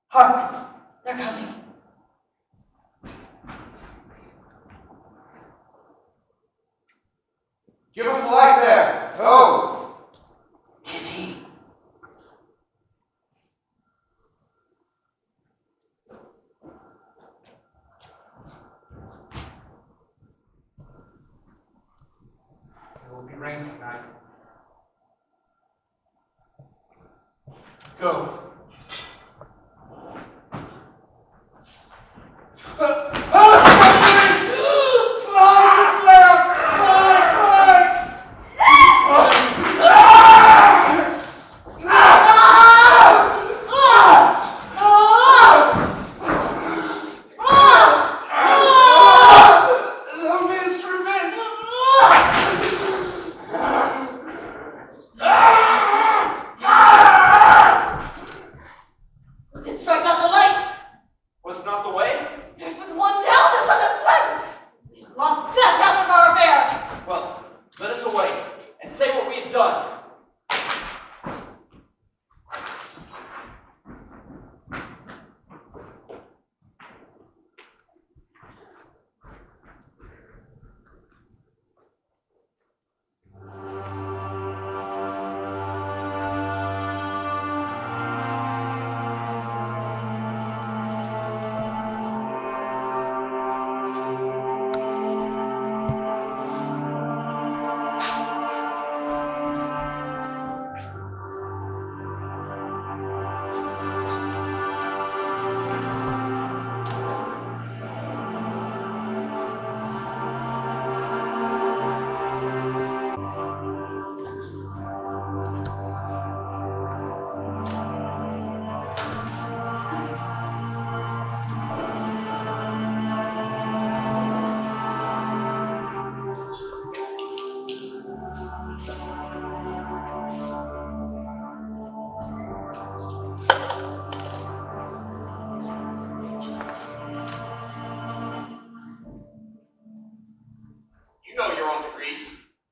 Hark! They're coming. Give us light there. Oh, 'Tis he. There will be rain tonight. Go.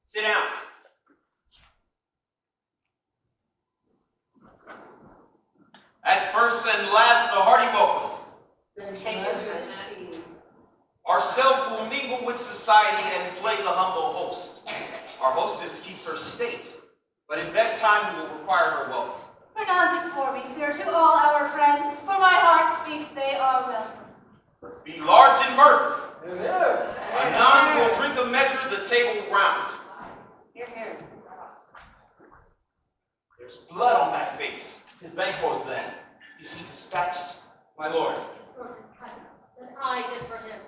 Sit down. At first and last, the hearty welcome. Ourself will mingle with society and play the humble host. Our hostess keeps her state, but in best time we will require her welcome. Pronounce it for me, sir, to all our friends, for my heart speaks they are welcome. Be large in mirth. Here. Anon will drink a measure the table round. Here, here. There's blood on that face. His banquos then. Is he dispatched, my lord? His throat is cut, than I did for him.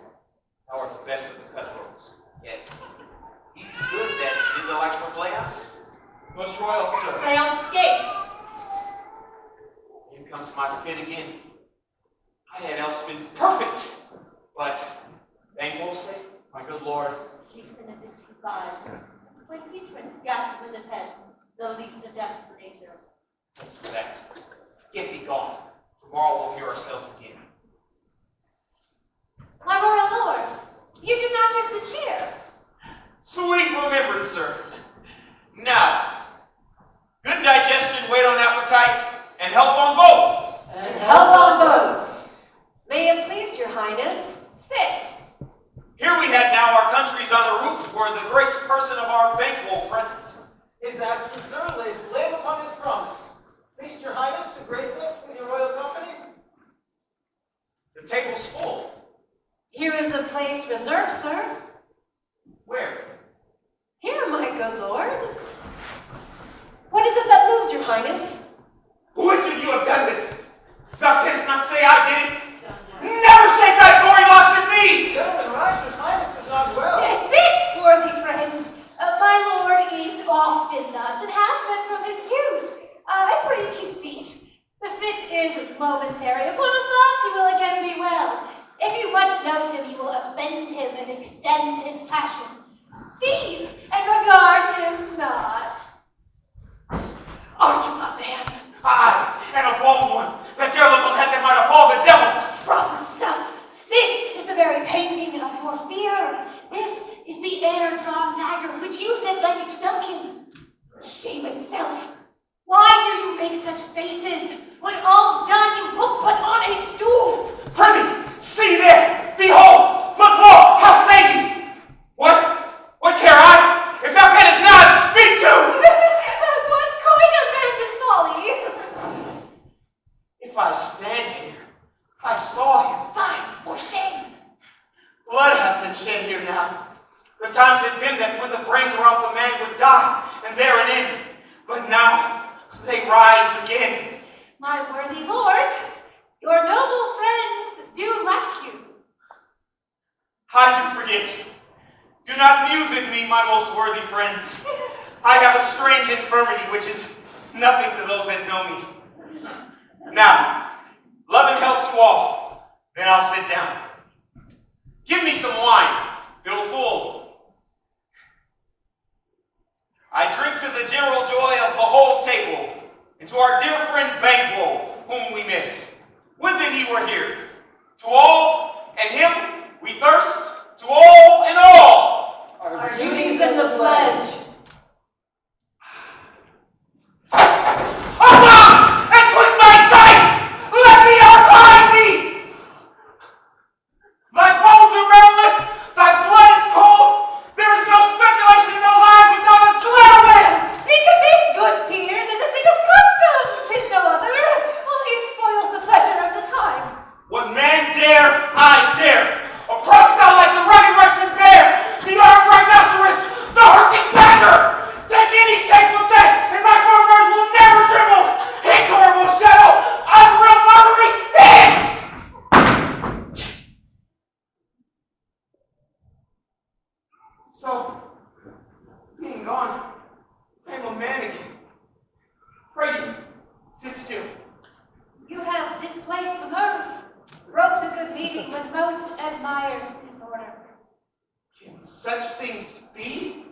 Thou art the best of the cutthroats. Yes. He's good then, did the like for Flayance? Most royal sir. Lay on skate. Here comes my fit again. I had else been perfect, but thank say, My good lord. Sleep in a different gods. When he prints gashes in his head, the least the death for nature. thanks for that. Get thee gone. Tomorrow we'll hear ourselves again. My royal lord, you do not give the cheer. Sweet remembrance, sir. Now, good digestion, wait on appetite, and health on both. And health on both. May it please your highness, sit. Here we had now our countries on the roof, were the graced person of our banquo present. His absence, sir, lays blame upon his promise. Please, your highness, to grace us with your royal company. The table's full. Here is a place reserved, sir. Where? Here, my good lord. What is it that moves your highness? Which of you have done this? Thou canst not say I did it. Never shake thy gory locks at me! Gentlemen, rise, his highness is not well. Sit, worthy friends. My lord is often thus, and hath been from his youth. I pray you keep seat. The fit is momentary. Upon a thought he will again be well. If you much note him, you will offend him and extend his passion. Feed and regard him not. Are you a man? Aye, and a bold one. The dare look on that might appall the devil. Proper stuff. This is the very painting of your fear. This is the air-drawn dagger which you said led you to Duncan. Shame itself. Why do you make such faces? When all's done, you look but on a stool. Prithee, see there! Behold! Look more! How say ye? What? What care I? If thou canst not speak to! What quite abandoned folly. If I stand here, I saw him. Fine, for shame. Blood hath been shed here now. The times had been that when the brains were out, the man would die, and there an end. But now, they rise again. My worthy lord, your noble friends do lack you. I do forget. Do not muse at me, my most worthy friends. I have a strange infirmity which is nothing to those that know me. Now, love and health to all. Then I'll sit down. Give me some wine. Fill full. I drink to the general joy of the whole table, and to our dear friend Banquo, whom we miss. Would that he were here. To all and him we thirst, to all and all. Our duties in the pledge. Alas! And quit my sight! Let the earth hide thee! Thy bones are marrowless, thy blood is cold. There is no speculation in those eyes which thou hast glared with. Think of this, good peers, as a thing of custom. 'Tis no other, only it spoils the pleasure of the time. What man dare, I dare. Approach thou like the rugged Russian bear, the armed rhinoceros, the hurricane tiger. Take any shape of that, and my firm nerves will never tremble. His horrible shadow, unreal mockery, hits! So, being gone, I am a man again. Pray you, sit still. You have displaced the mirth, broke the good meeting with most admired disorder. Can such things be?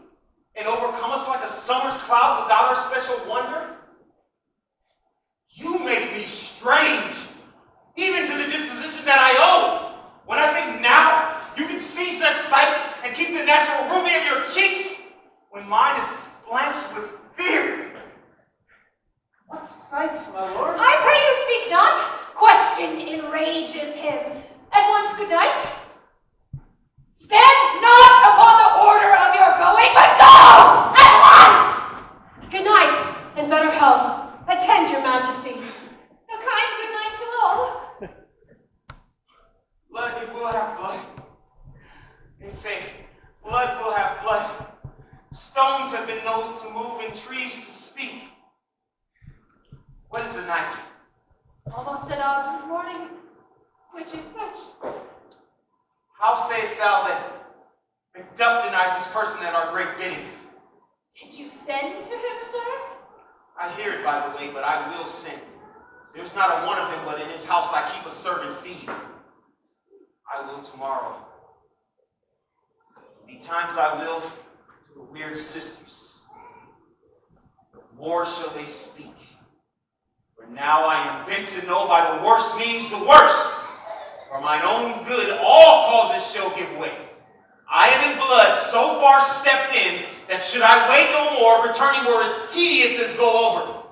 And overcome us like a summer's cloud without our special wonder? You make me strange, even to the disposition that I own. When I think now, you can see such sights and keep the natural ruby of your cheeks, when mine is blanched with fear. What sights, my lord? I pray you speak not. Question enrages him. At once, good night. Stand not upon the order of your going, but go at once. Good night, and better health. Attend your master. Majesty. A kind good night to all. Blood, it will have blood. They say, blood will have blood. Stones have been those to move and trees to speak. What is the night? Almost at odds with morning. Which is which? How sayest thou that Macbeth denies his person at our great bidding? Did you send to him, sir? I hear it, by the way, but I will send. There's not a one of them, but in his house I keep a servant feed. I will tomorrow. Betimes I will to the weird sisters. More shall they speak. For now I am bent to know by the worst means the worst. For mine own good all causes shall give way. I am in blood so far stepped in that should I wait no more, returning were as tedious as go over.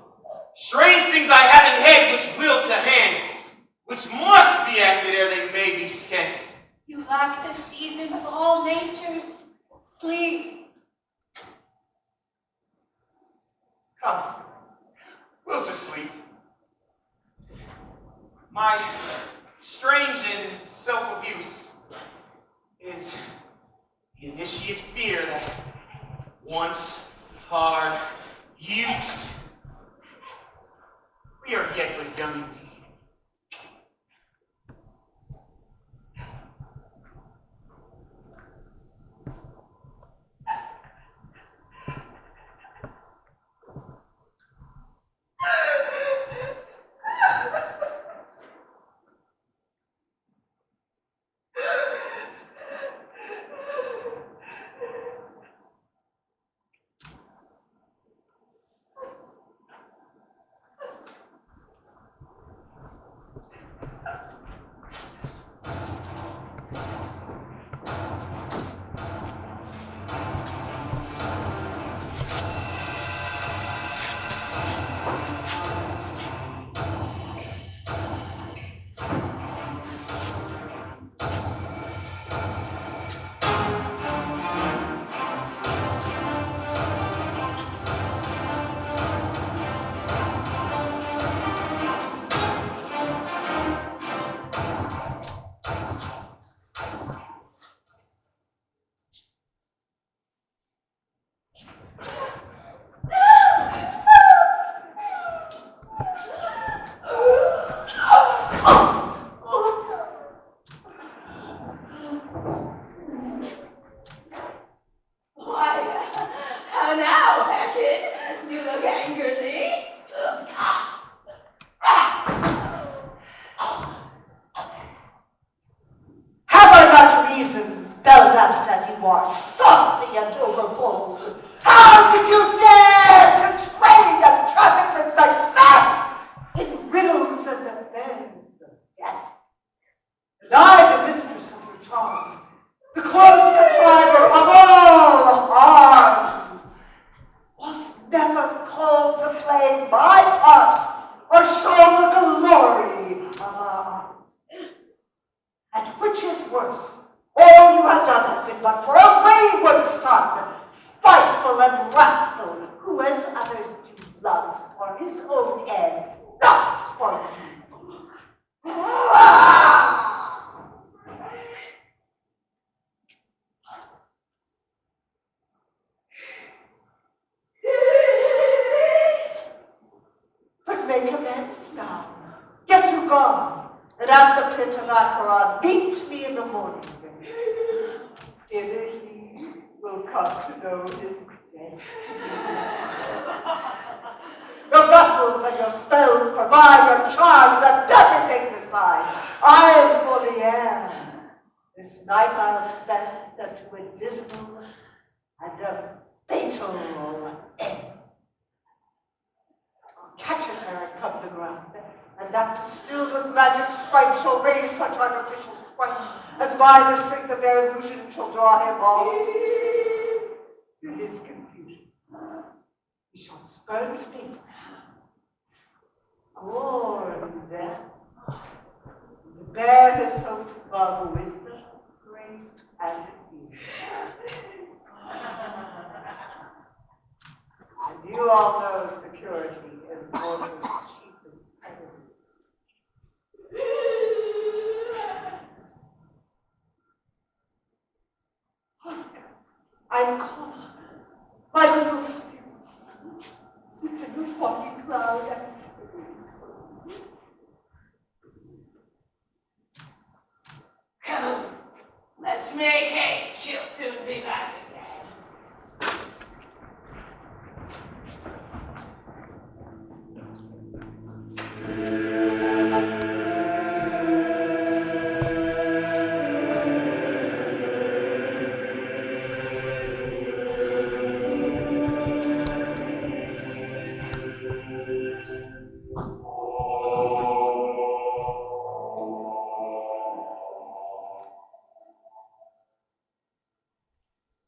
Strange things I have in head which will to hand, which must be acted ere they may be scanned. You lack the season of all natures. Sleep. Come, will to sleep. My strange and self-abuse is the initiate fear that once hard use. We are yet but young indeed. Saucy and overbold. How did you dare to trade and traffic with Macbeth in riddles and affairs of death? And I, the mistress of your charms, the close contriver of all harms, was never called to play my part or show the glory of our art. And which is worse, all you have done has been but for a wayward son, spiteful and wrathful, who as others do loves for his own ends, not for you. But make amends now. Get you gone, and at the pit of Acheron, meet me in the morning. Thither he will come to know his destiny. Your vessels and your spells provide your charms and everything beside. I am for the air. This night I'll spend unto a dismal and a fatal end. I'll catch it ere it come to ground, and that distilled with magic sprite shall raise such artificial sprites as by the strength of their illusion shall draw him all to his confusion. He shall spurn fate, scorn death, to bear his hopes above wisdom, grace, and fear. And you all know security is mortal's chief Let's make haste, she'll soon be back again.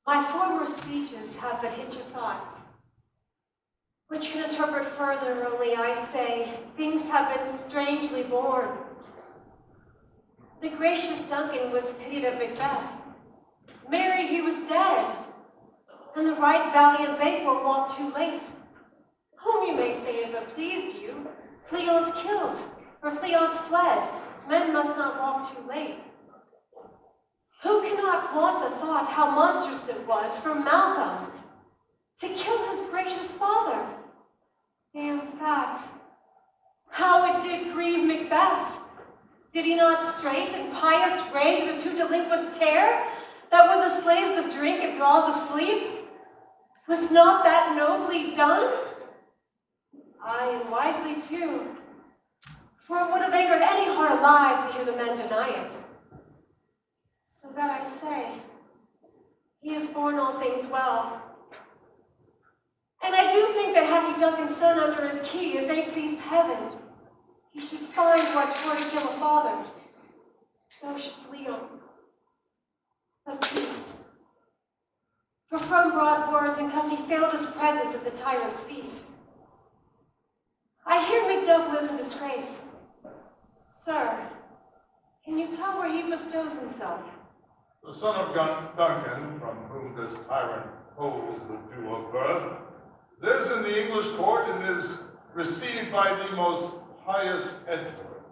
My former speeches have but hit your thoughts, which can interpret further only I say, things have been strangely born. The gracious Duncan was pitied at Macbeth. Marry, he was dead, and the right valiant Banquo walked too late. Whom you may say if it pleased you, Fleance killed, or Fleance fled. Men must not walk too late. Who cannot want the thought how monstrous it was for Malcolm to kill his gracious father? Damn fact, how it did grieve Macbeth. Did he not straight and pious rage the two delinquents tear, that were the slaves of drink and thralls of sleep? Was not that nobly done? Aye, and wisely too, for it would have angered any heart alive to hear the men deny it. So that I say, he has borne all things well. And I do think that had he Duncan's son under his key, as they pleased heaven, he should find what twere to kill a father. So should Fleance. But peace. For from broad words, and 'cause he failed his presence at the tyrant's feast, I hear Macduff lives in disgrace. Sir, can you tell where he bestows himself? The son of Duncan, from whom this tyrant holds the due of birth, lives in the English court and is received by the most pious Edward.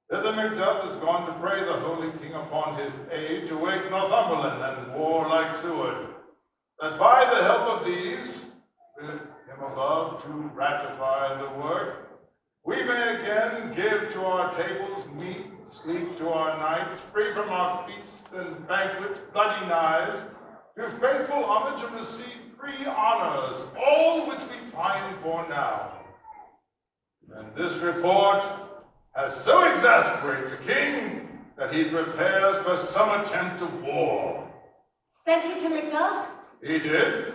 Thither Macduff is gone to pray the holy king upon his aid to wake Northumberland and warlike Seward, that by the help of these, with him above to ratify the work, we may again give to our tables meat, sleep to our nights, free from our feasts and banquets, bloody knives, do faithful homage and receive free honors, all which we pine for now. And this report has so exasperated the king that he prepares for some attempt of war. Sent he to Macduff? He did,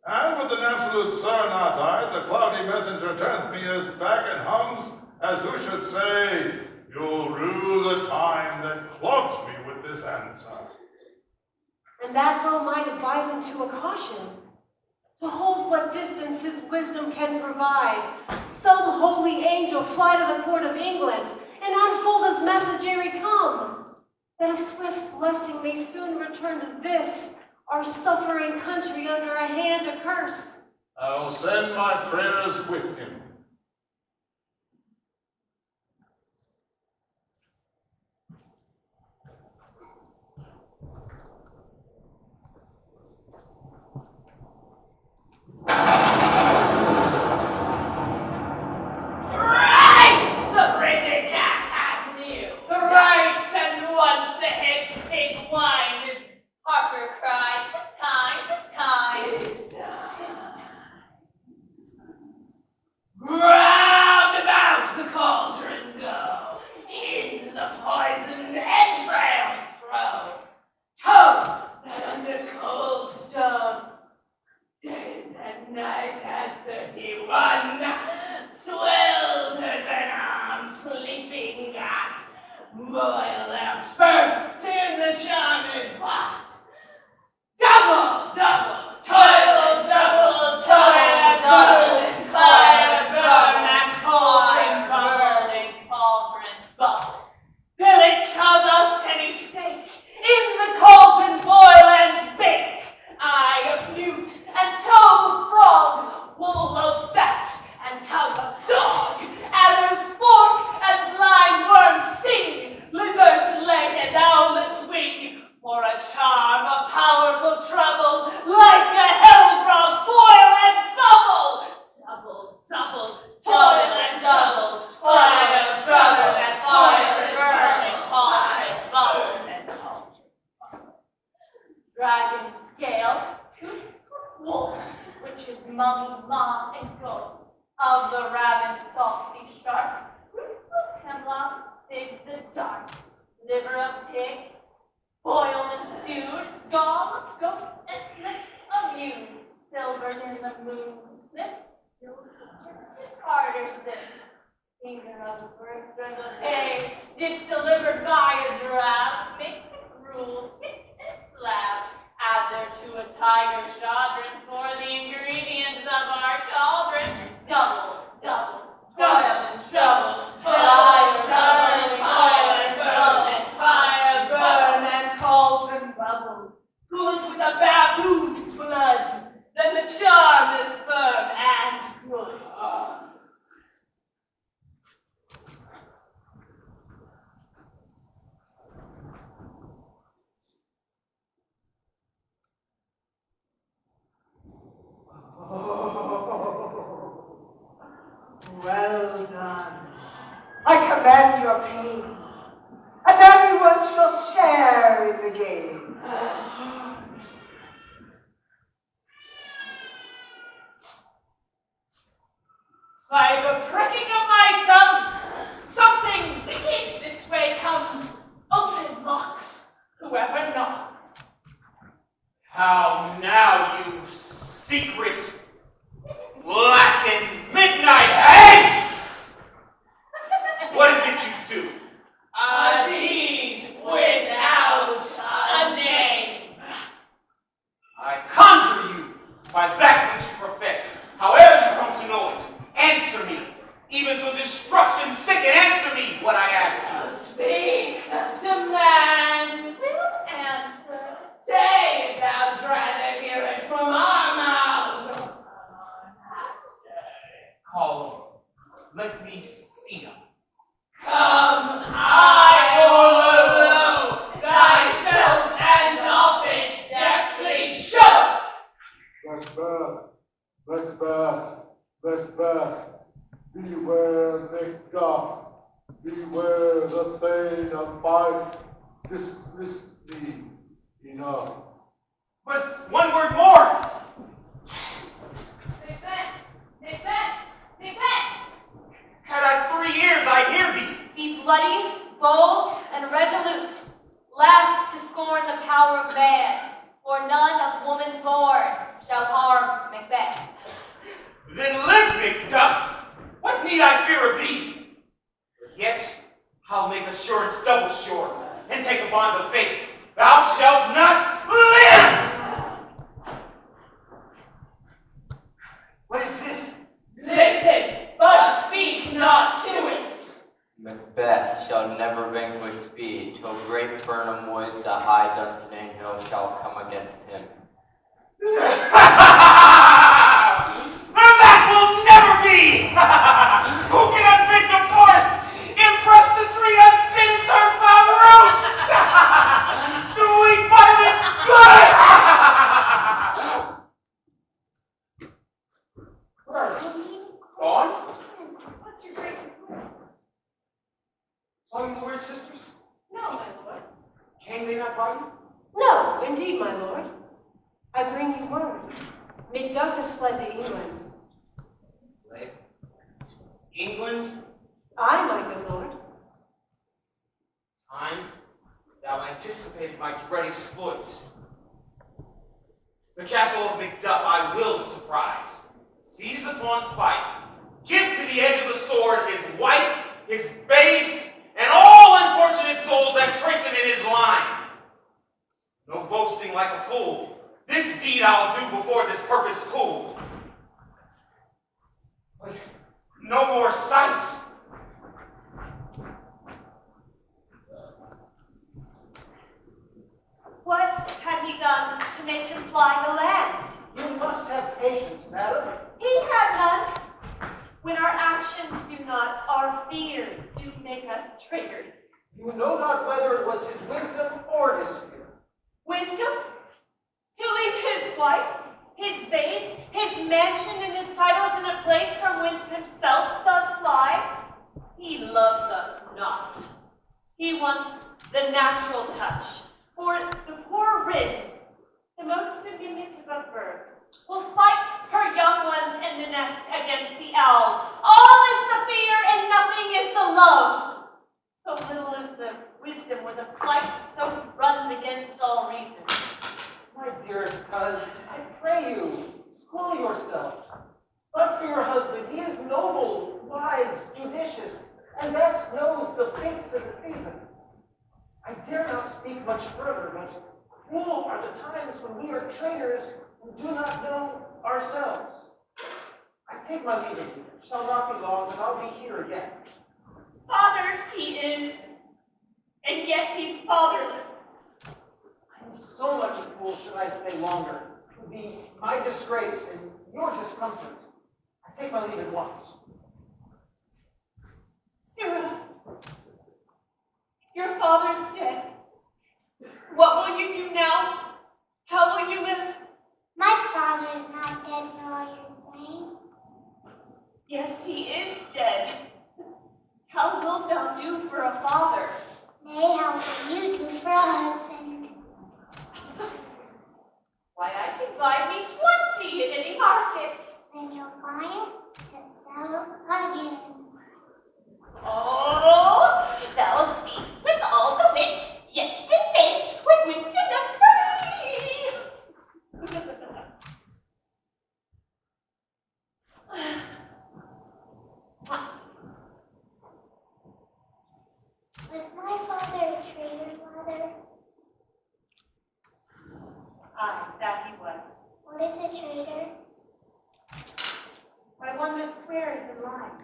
and with an absolute serenade, the cloudy messenger turns me his back and hums, as who should say, "You'll rue the time that clogs me with this answer." And that well might advise him to a caution, to hold what distance his wisdom can provide. Some holy angel fly to the court of England, and unfold his message ere he come, that a swift blessing may soon return to this, our suffering country under a hand accursed. I'll send my prayers with him. Thrice the brinded cat had new. Thrice and once the hedge pig whined. Harper cried, "'Tis time, 'tis time, 'tis time, 'tis time." Round about the cauldron go, in the poisoned entrails throw. Toad that under cold stone, days and nights has 31, sweltered venom sleeping got, boil them first in the charmed pot. Double, double, toil, double, toil, double, fire burn and cauldron burning, cauldron bubbling. Village of any steak, in the cauldron boil and bake. Eye of newt and toe of frog, wool of bat and tongue of dog, adder's fork and blind worms sting, lizards mummy, ma, and goat, of the rabbit, salty shark, root of hemlock, fig the dark, liver of pig, boiled and stewed, gall of goat, and slips of ewe, silvered in the moon's lips, his harder's this, finger of the first of the pig, dish delivered by a drab, make the gruel, thick and slab, add thereto a tiger chaudron for the ingredients of our cauldron, double, double, double, and double, fire, burn, fire, burn, and fire, burn, and cauldron bubble, cooled with a baboon's blood, then the charm is firm and good. Well done. I command your pains, and everyone shall share in the game. By the pricking of my thumbs, something wicked this way comes. Open locks, whoever knocks. How now, you secret, black and midnight hags? What is it you do? A deed without a name. I conjure you by that which you profess, however you come to know it. Answer me, even to destruction sick, and answer me what I ask you. Speak, demand, answer. Say if thou'st rather hear it from our mouths. Call them. Let me see them. Come high or low, thyself and office deftly show. Macbeth, beware Macduff, beware the Thane of Fife, dismiss me enough. But one word more! Macbeth! Macbeth! Macbeth! Had I 3 ears, I'd hear thee. Be bloody, bold, and resolute. Laugh to scorn the power of man, for none of woman born shall harm Macbeth. Then live, Macduff! What need I fear of thee? Yet I'll make assurance double sure, and take a bond of fate. Thou shalt not live! What is this? Listen, but speak not to it. Macbeth shall never vanquished be, till great Burnham Wood, the high Dunsinane Hill, shall come against him. That will never be! Who can unbid the force? Impress the tree unbidden her by roots! Sweet violence, good! Gone? What's your grace of word? Saw you the weird sisters? No, my lord. Came they not by you? No, indeed, my lord. I bring you word. Macduff has fled to England. Fled? England? Aye, my good lord. Time thou anticipated my dread exploits. The castle of Macduff I will surprise. Seize upon Fife. Give to the edge of the sword his wife, his babes, and all unfortunate souls that trace him in his line. No boasting like a fool. This deed I'll do before this purpose cool. But no more sights. What had he done to make him fly the land? You must have patience, madam. He had none. When our actions do not, our fears do make us traitors. You know not whether it was his wisdom or his fear. Wisdom? To leave his wife, his babes, his mansion and his titles in a place from whence himself does fly? He loves us not. He wants the natural touch, for the poor rid, the most diminutive of birds, will fight her young ones in the nest against the owl. All is the fear and nothing is the love. So little is the wisdom where the flight so runs against all reason. My dearest cuz, I pray you, school yourself. But for your husband, he is noble, wise, judicious, and best knows the fates of the season. I dare not speak much further, but cruel are the times when we are traitors who do not know ourselves. I take my leave of you. Shall not be long, but I'll be here again. Fathered he is, and yet he's fatherless. I am so much a fool should I stay longer. It would be my disgrace and your discomfort. I take my leave at once. Sarah, your father's dead. What will you do now? How will you live? My father is not dead for all you're saying. Yes, he is dead. How wilt thou do for a father? Nay, how will you do for a husband? Why, I can buy me 20 in any market. Then you'll buy it to sell again. Oh, thou speaks with all the wit, yet in faith with wit enough for me. Was my father a traitor, Mother? Aye, that he was. What is a traitor? By one that swears and lies.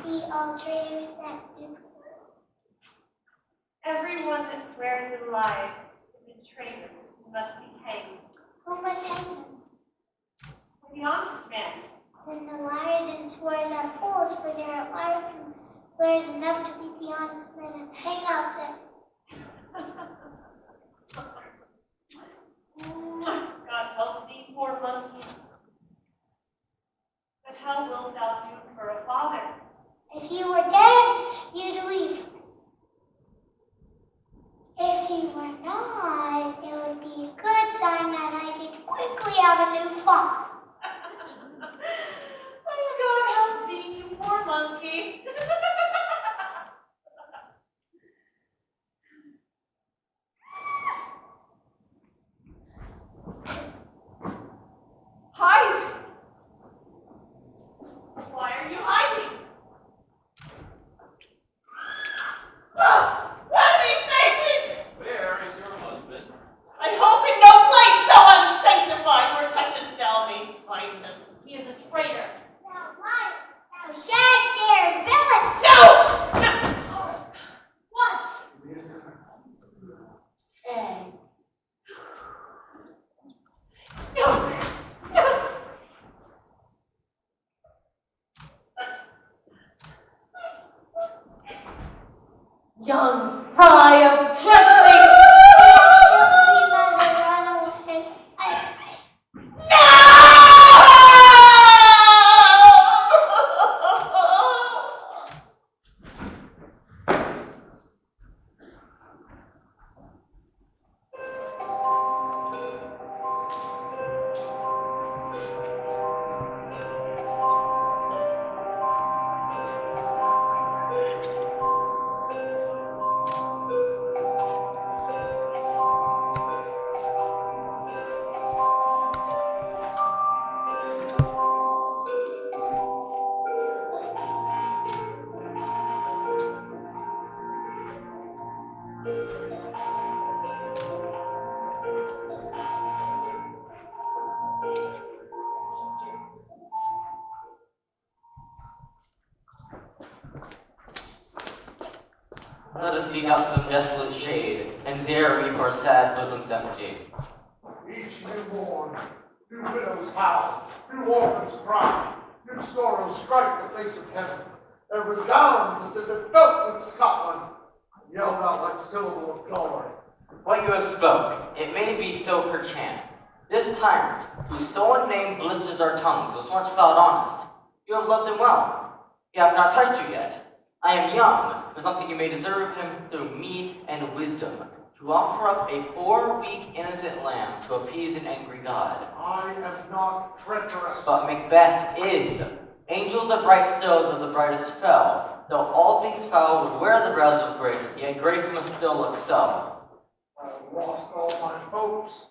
Be all traitors that do so. Everyone that swears and lies is a traitor who must be hanged. Who must hang them? The honest man. Then the liars and swears are fools, for there are liars and swears enough to be the honest men and hang out them. God help thee, poor monkey. But how wilt thou do for a father? If you were dead, you'd weep. If you were not, it would be a good sign that I should quickly have a new farm. God help thee, you poor monkey. Hide! Why are you hiding? What are these faces? Where is your husband? I hope in no place so unsanctified where such as thou mayst find them. He is a traitor. Thou liar, thou shag-haired villain! No! No! What? No! No! Young fry of Jeffrey! Please let me run away. Let us seek out some desolate shade, and there weep our sad bosoms empty. Each newborn, new widows howl, new orphans cry, new sorrows strike the face of heaven. It resounds as if it felt with Scotland, yelled out like syllable of glory. What you have spoke, it may be so perchance. This tyrant, whose sullen name blisters our tongues, was once thought honest. You have loved him well. He hath not touched you yet. I am young, but something you may deserve him through meed and wisdom. To offer up a poor, weak, innocent lamb to appease an angry god. I am not treacherous. But Macbeth is. Angels are bright still though the brightest fell. Though all things foul would wear the brows of grace, yet grace must still look so. I have lost all my hopes.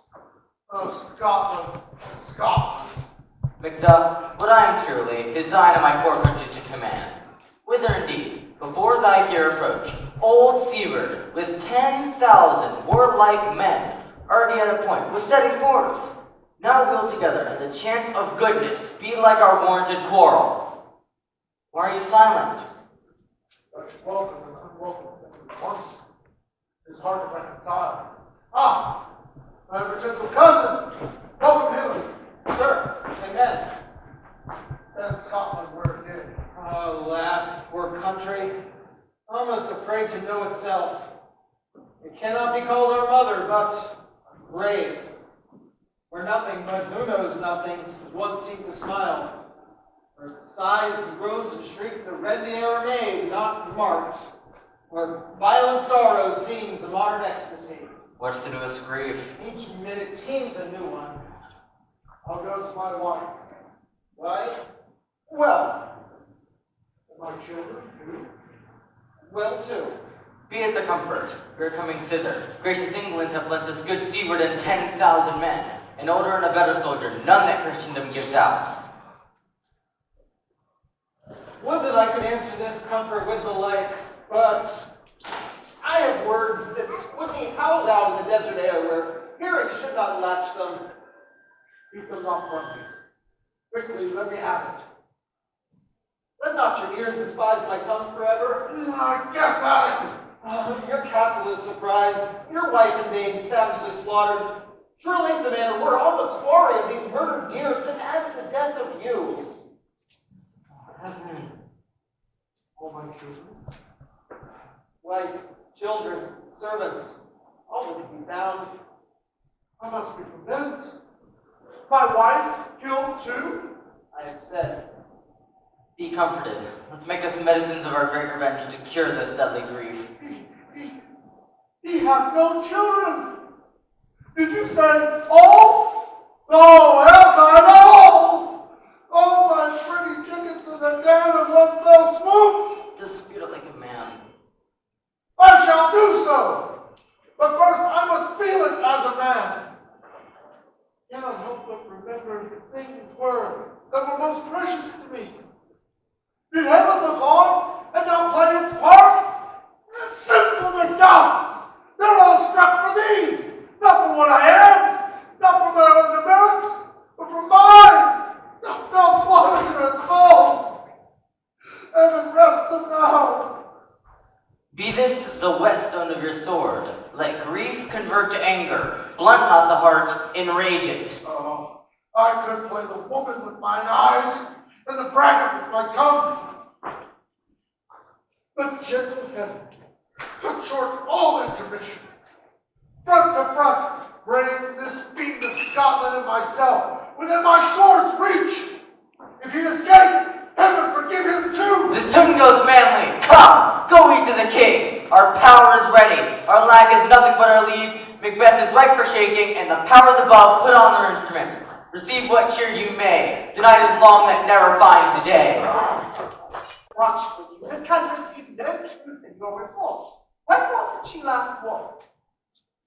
Oh, Scotland, Scotland. Macduff, what I am truly, is thine and my poor country's to command. Whither indeed, before thy here approach, old Seward, with 10,000 warlike men, already at a point, was setting forth. Now we'll together, and the chance of goodness be like our warranted quarrel. Why are you silent? Such welcome and unwelcome at once is hard to reconcile. Ah, my ever gentle cousin, welcome hither. Sir, amen. And Scotland where it did. Alas, poor country, almost afraid to know itself. It cannot be called our mother, but a grave, where nothing but who knows nothing would once seem to smile. Where sighs and groans and shrieks that rend the air are made, not marked. Where violent sorrow seems a modern ecstasy. What's the newest grief? Each minute seems a new one. How goes my wife? Why? Well. And my children too. Well, too. Be it the comfort, we are coming thither. Gracious England hath lent us good Seward and 10,000 men, an older and a better soldier, none that Christendom gives out. Would that I could answer this comfort with the like, but I have words that would be howled out in the desert air where hearing should not latch them. Keep them not from me. Quickly, let me have it. Let not your ears despise my tongue forever. I guess at it. Oh, your castle is surprised, your wife and baby savagely slaughtered. Surely the manor were all the quarry of these murdered deer to add the death of you. Heaven. All my children. Wife, children, servants, all that can be found. I must be prevent. My wife killed too? I have said. Be comforted. Let's make us medicines of our great revenge to cure this deadly grief. He hath no children. Did you say all? No, else I know. All my pretty chickens in the den in one fell swoop. Dispute it like a man. I shall do so. But first I must feel it as a man. Cannot help but remember the things that were most precious to me. Did heaven look on and not play its part? Sinful Macduff! They're all struck for thee, not for what I am, not for my own demerits, but for mine. Thou slaughters in our souls. Heaven rest them now. Be this the whetstone of your sword. Let grief convert to anger. Blunt not the heart, enrage it. Oh, I could play the woman with mine eyes and the braggart with my tongue. But gentle heaven, cut short all intermission. Front to front, bring this beacon of Scotland and myself within my sword's reach. If he escape, heaven forgive him too. This tune goes manly. Come, go we to the king. Our power is ready. Our lack is nothing but our leaves. Macbeth is ripe for shaking, and the powers above put on their instruments. Receive what cheer you may. The night is long that never finds the day. Watchfully, and can receive no truth in your report. When was it she last walked?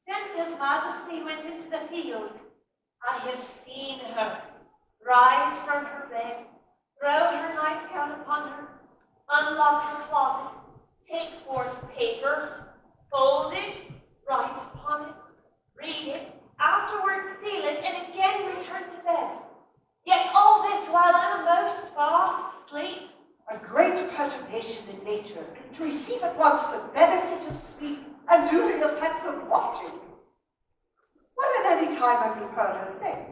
Since His Majesty went into the field, I have seen her rise from her bed, throw her nightgown upon her, unlock her closet, take forth paper, fold it, write upon it, read it, afterwards seal it, and again return to bed. Yet all this while in a most fast sleep. A great perturbation in nature is to receive at once the benefit of sleep and do the effects of watching. What at any time have you heard her say?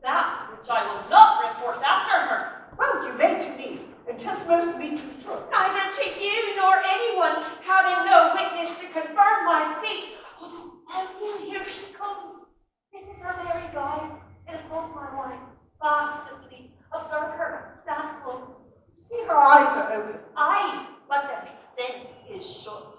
That which I will not report after her. Well, you may to me, and 'tis most meet you should. Neither to you nor anyone, having no witness to confirm my speech. Oh, and here she comes. This is her very guise, and upon my wife, fast asleep. Observe her, stand close. See, her eyes are open. Aye, but their sense is shut.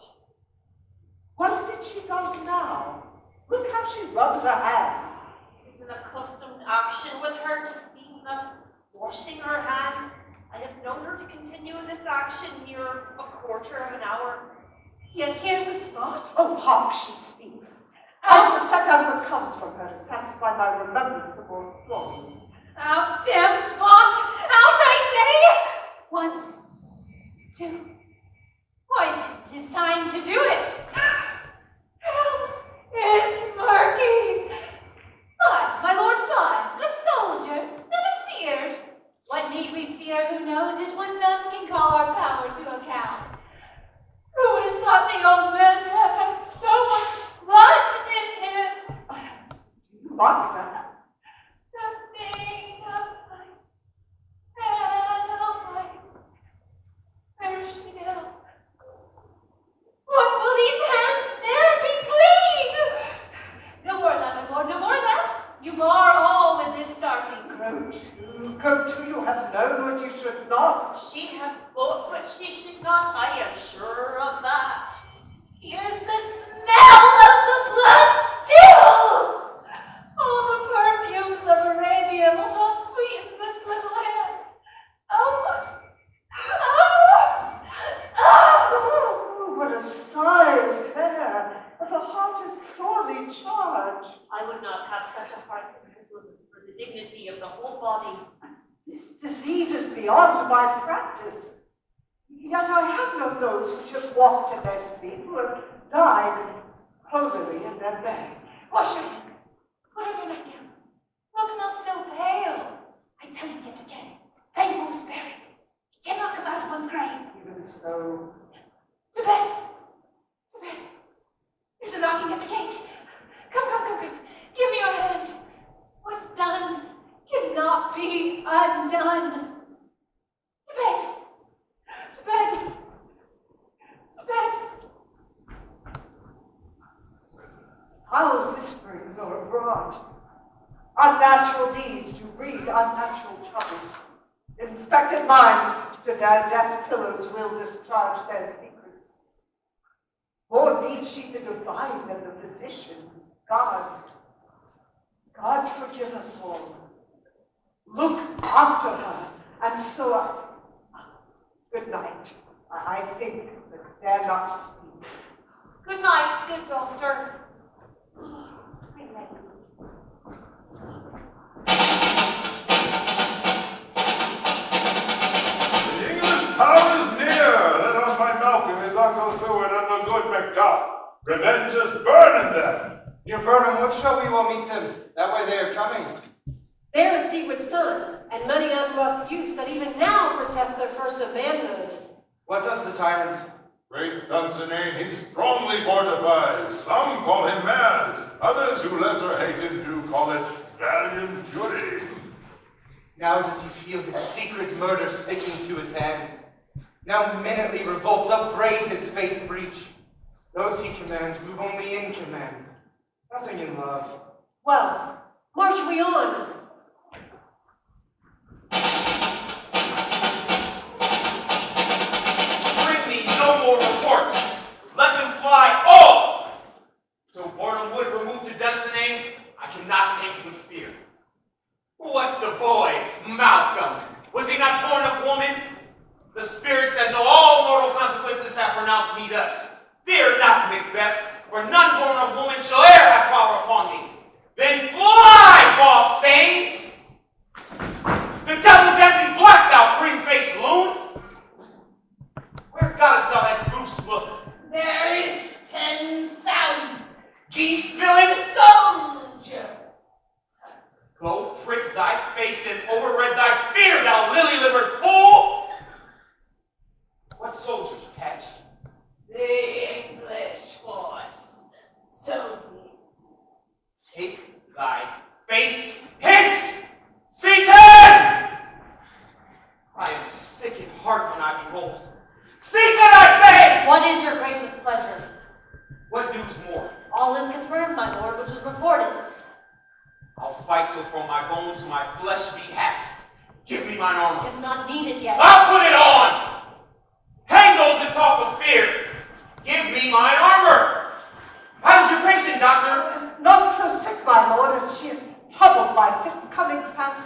What is it she does now? Look how she rubs her hands. It is an accustomed action with her to see us washing her hands. I have known her to continue this action near a quarter of an hour. Yet here's the spot. Oh, hark, she speaks. I shall suck out what comes from her to satisfy my remembrance the more strongly. Out, damn spot! Out, I say! 1, 2. Why, it is time to do it. Hell is murky. But, my lord Fly, a soldier, not afeared. What need we fear who knows it when none can call our power to account? Who would have thought the old man to have had so much blood in him? You like that? Nothing of my hand, perishing now. What will these hands ne'er be clean? No more of that, my lord, no more of that. You mar all with this starting. Go to, you have known what you should not. She has spoke what she should not, I am sure of that. Here's the smell of the blood still. All the perfumes of Arabia will not sweeten this little hand. Oh! What a size there! The heart is sorely charged. I would not have such a heart in her bosom for the dignity of the whole body. This disease is beyond my practice. Yet I have known those who just walked in their sleep, who have died holily in their beds. Wash your hands. Put on your nightgown. Look not so pale. I tell you yet again, they won't spare it. He cannot come out of one's grave. Even so. To bed. To bed. There's a knocking at the gate. Come. Give me your hand. What's done cannot be undone. To bed. To bed. To bed. Foul whisperings are abroad. Unnatural deeds do breed unnatural troubles. Infected minds to their deaf pillows will discharge their secrets. More needs she the divine than the physician, God. God forgive us all. Look after her, and so good night. I think that dare not speak. Good night, good doctor. The English power is near. Let on my Malcolm, his uncle Seward, and the good Macduff. Revenge is burning them. Near Burnham, what shall we all meet them? That way they are coming. They're a secret son, and many unrough youths that even now protest their first of manhood. What does the tyrant? Great Dunsinane, he's strongly fortified. Some call him mad. Others who lesser hated do call it valiant fury. Now does he feel his secret murder sticking to his hands. Now minutely revolts upbraid his faith breach. Those he commands move only in command, nothing in love. Well, march we on. Bring me no more reports. Let them fly all. So Bornham Wood removed to Dunsinane, I cannot take it with fear. What's the boy, Malcolm? Was he not born of woman? The spirit said, no, all mortal consequences have pronounced me thus. Fear not, MacBeth, for none born of woman shall e'er have power upon me. Then fly, false stains! The devil damn thee black, thou green-faced loon! Where goddess thou that goose look? There is 10,000 Geese-spilling soldiers. Go prick thy face and overread thy fear, thou lily-livered fool! What soldiers, Patch? The English force. So Take thy face hence! Seaton! I am sick in heart when I behold. Seaton, I say! What is your gracious pleasure? What news more? All is confirmed, my lord, which was reported. I'll fight till from my bones my flesh be hacked. Give me mine armor. It is not needed yet. I'll put it on! Hang those that talk of fear! Give me mine armor!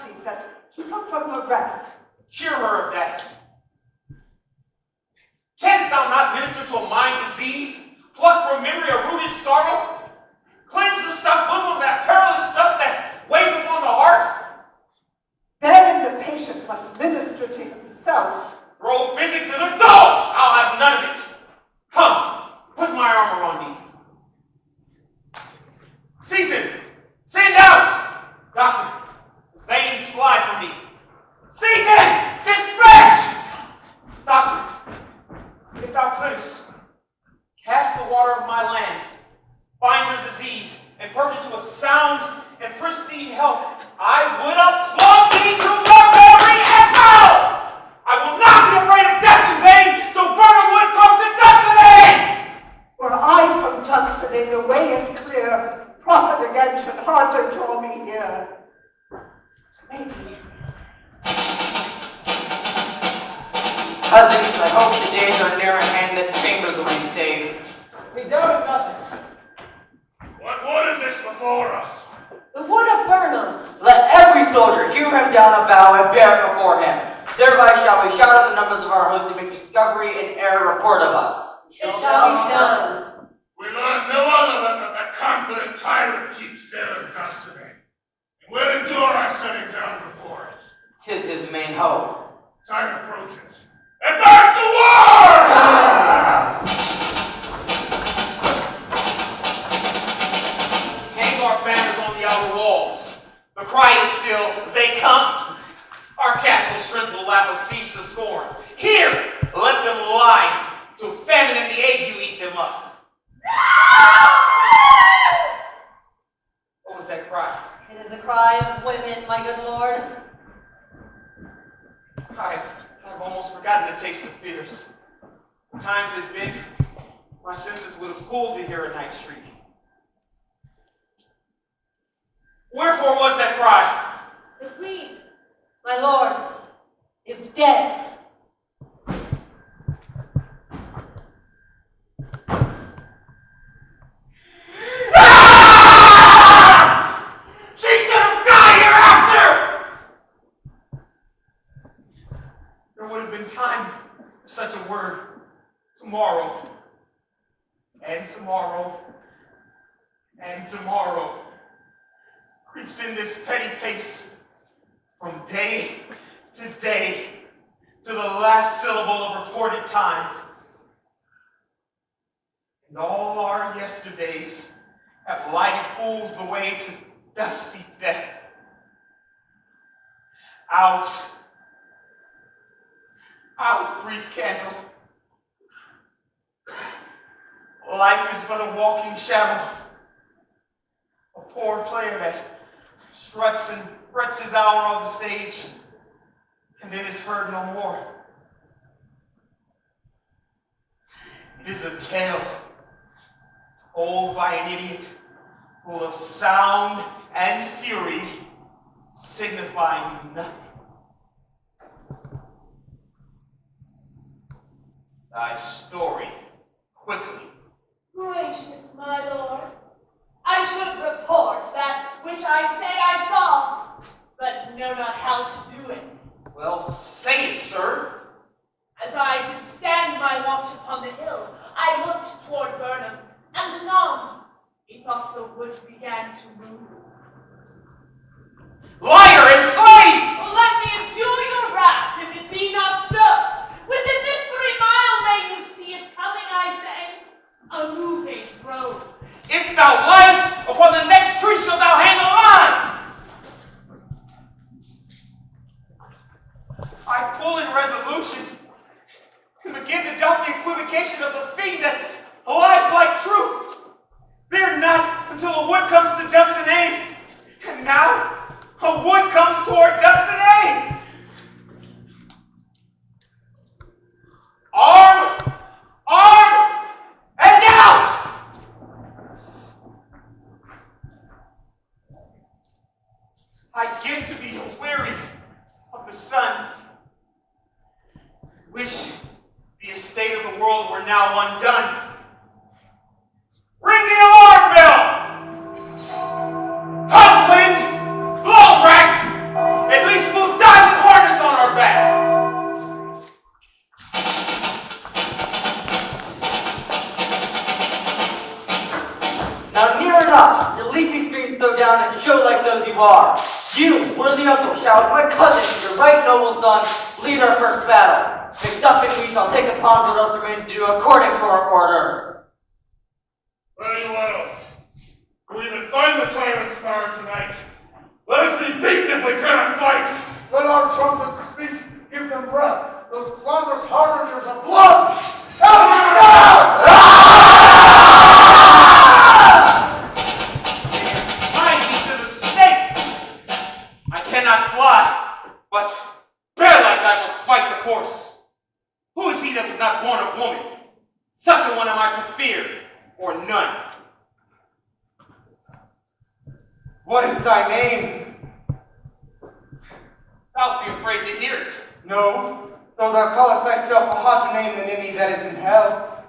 fancies that keep her from her rest. Cure her of that. Canst thou not minister to a mind disease? Pluck from memory a rooted sorrow? Cleanse the stuffed bosom of that perilous stuff that weighs upon the heart? Then the patient must minister to himself. Throw physic to the dogs! I'll have none of it. Come, put my armor on me. Season, send out! Doctor, the veins fly from me. Seaton, dispatch! Doctor, if thou couldst, cast the water of my land, find her disease, and purge it to a sound and pristine health, I would applaud thee to victory and battle! I will not be afraid of death and pain till Burnham would come to Dunsinane! Were I from Dunsinane, away and clear, prophet again should hardly draw me here. Maybe. Cousins, I hope the days are near at hand that Chambers will be saved. We doubted nothing. What wood is this before us? The wood of Burnham. Let every soldier hew him down a bough and bear it before him. Thereby shall we shout out the numbers of our host to make discovery and air report of us. It shall be done. We learn no other than that the confident tyrant keeps still in Dunsinane, and will endure our setting down before it. 'Tis his main hope. Time approaches. Advance the war! Hang our banners on the outer walls. The cry is still, they come. Our castle strength will laugh a cease to scorn. Here, let them lie, till famine and the ague eat them up. What was that cry? It is a cry of women, my good lord. I've almost forgotten the taste of fears. The times they've been, my senses would have cooled to hear a night shriek. Wherefore was that cry? The queen, my lord, is dead. She should have died hereafter! There would have been time for such a word. Tomorrow, and tomorrow, and tomorrow creeps in this petty pace from day to the last syllable of recorded time. And all our yesterdays have lighted fools the way to dusty death. Out, brief candle. Life is but a walking shadow, a poor player that struts and frets his hour on the stage, and then is heard no more. It is a tale told by an idiot, full of sound and fury, signifying nothing. Thy story, quickly. Gracious, my lord, I should report that which I say I saw, but know not how to do it. Well, say it, sir. As I did stand my watch upon the hill, I looked toward Burnham, and anon, methought the wood began to move. Liar and slave! Oh, let me endure your wrath, if it be not so. Within this 3 mile may you see it coming, I say, a moving road. If thou liest, upon the next tree shalt thou hang a line! I pull in resolution and begin to doubt the equivocation of the fiend that lies like truth. Fear not until a wood comes to Dunsinane, and now a wood comes toward Dunsinane. Arm, and out! I get to be weary of the sun. Wish the estate of the world were now undone. Ring the alarm bell! Come, wind! Blow, rack! And up! Your leafy streams flow down and show like those you are. You, worthy uncle, shall, my cousin, your right noble son, lead our first battle. Macduff and we shall take upon what else remains to do according to our order. Very well. We even find the tyrant's power tonight. Let us be beaten if we cannot fight. Let our trumpets speak. Give them breath. Those clamorous harbingers of blood. Tie me to the stake! I cannot fly, but bear-like I must fight the course. Who is he that was not born of woman? Such a one am I to fear, or none. What is thy name? Thou'lt be afraid to hear it. No, though thou callest thyself a hotter name than any that is in hell.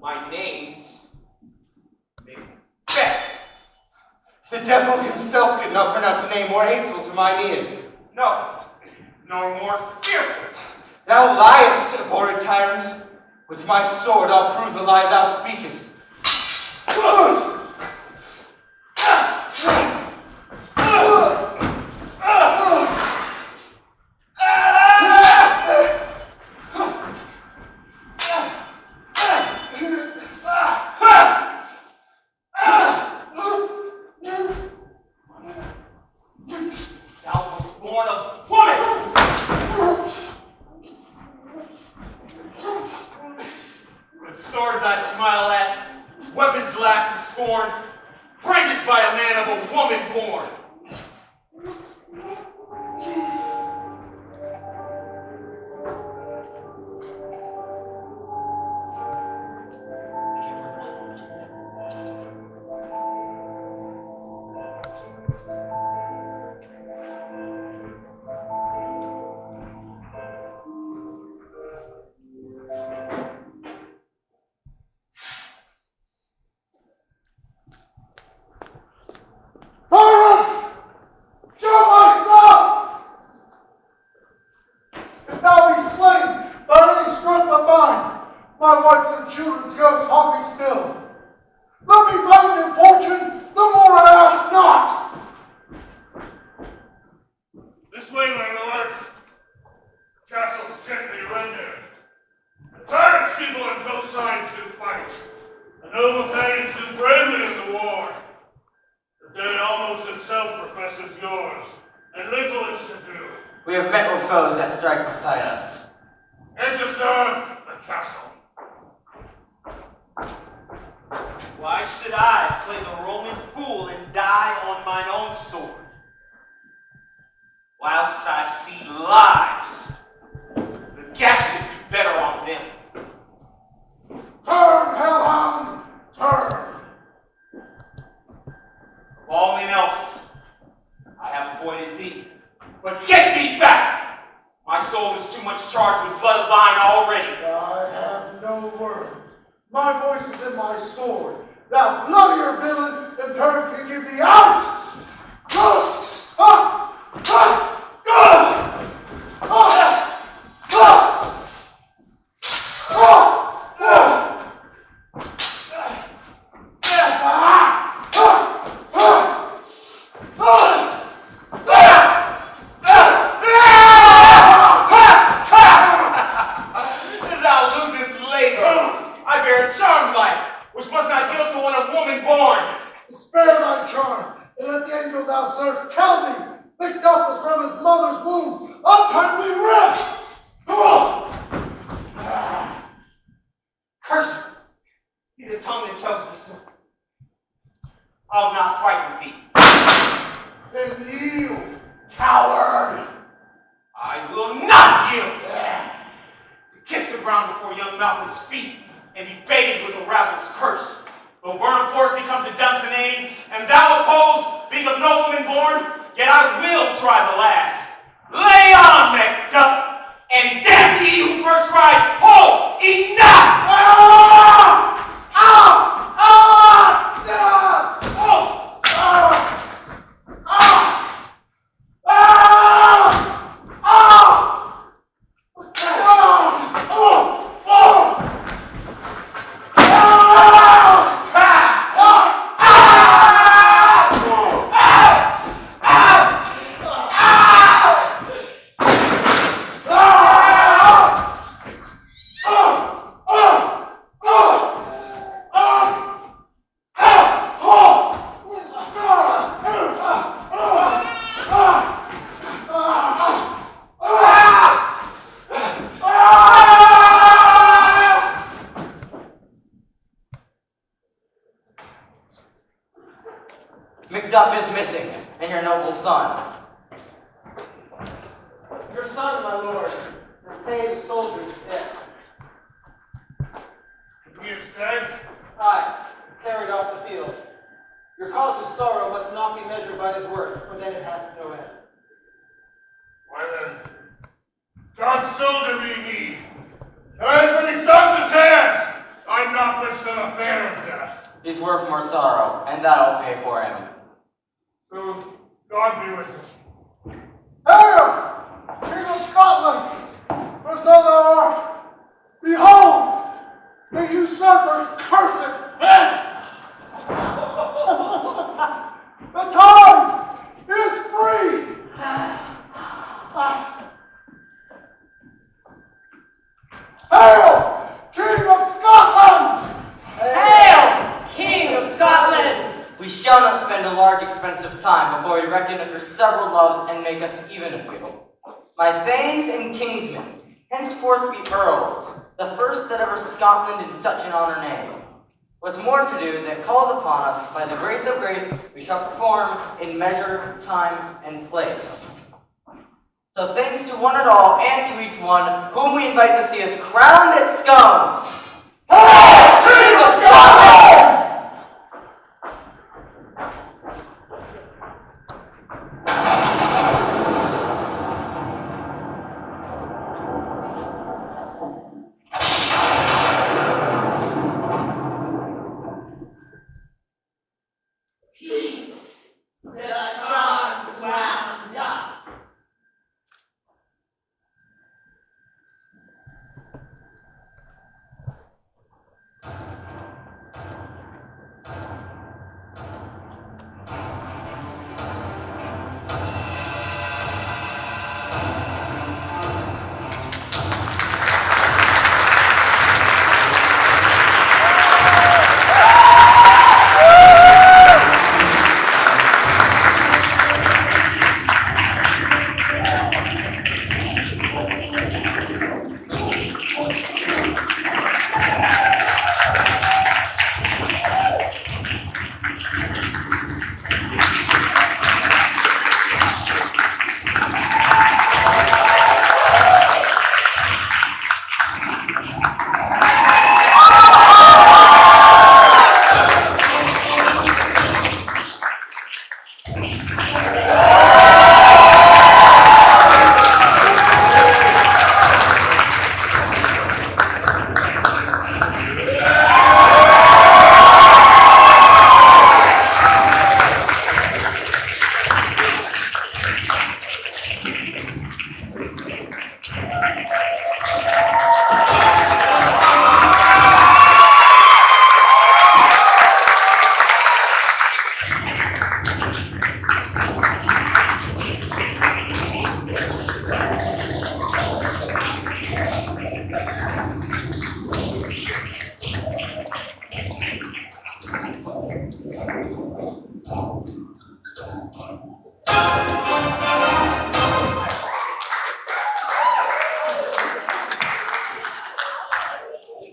My name's MacBeth. The devil himself could not pronounce a name more hateful to mine ear. No, nor more fearful. Thou liest, abhorred tyrant. With my sword I'll prove the lie thou speakest. Thou wast born of woman! With swords I smile at, weapons laugh to scorn, brandished by a man of a woman born. Tyrant! Show myself! If thou be slain by any stroke of mine, my wife's and children's ghosts haunt me still. Let me find in fortune, the more I ask not. This way, my lords. Castle's gently rendered. The tyrant's people and both sides do fight. The noble thanes do bravely in the war. The day almost itself professes yours, and little is to do. We have met with foes that strike beside us. Enter, sir, the castle. Why should I play the Roman fool and die on mine own sword? Whilst I see lives, the gashes do better on them. Turn, hellhound, turn. Of all men else, I have avoided thee. But get thee back! My soul is too much charged with bloodline already. I have no words. My voice is in my sword. Thou bloodier villain, in turn to give thee out! Thou losest labor. I bear a charmed life, which must not yield to one of woman born. Spare thy charm, and let the angel thou servest tell thee, Macduff was from his mother's womb, untimely reft! Curse it. Be the tongue that tells me so. I'll not fight with thee. Then yield, coward! I will not yield. To kiss the ground before young Malcolm's feet and be baited with the rabble's curse. But Burnham Force becomes a Dunsinane, and thou oppose, being of no woman born, yet I will try the last. Lay on, Macduff, and damn ye who first cries, ho, enough! Macduff is missing, and your noble son. Your son, my lord, your famed soldier is dead. He is dead? Aye, carried off the field. Your cause of sorrow must not be measured by his worth, for then it hath no end. Why then, God's soldier be he. As many sons as hands, I'd not wish them a fairer death. He's worth more sorrow, and that'll pay for him. So, God be with him. Hail, King of Scotland, for so thou art. Behold, the usurper's cursed head. The time is free. Hail, King of Scotland! Hail, King of Scotland! We shall not spend a large expense of time before we reckon under several loves and make us even a few. My thanes and kingsmen henceforth be earls, the first that ever Scotland in such an honor name. What's more to do that calls upon us by the grace of grace we shall perform in measure, time, and place. So thanks to one and all, and to each one, whom we invite to see us crowned at scone. Hail, King of Scotland!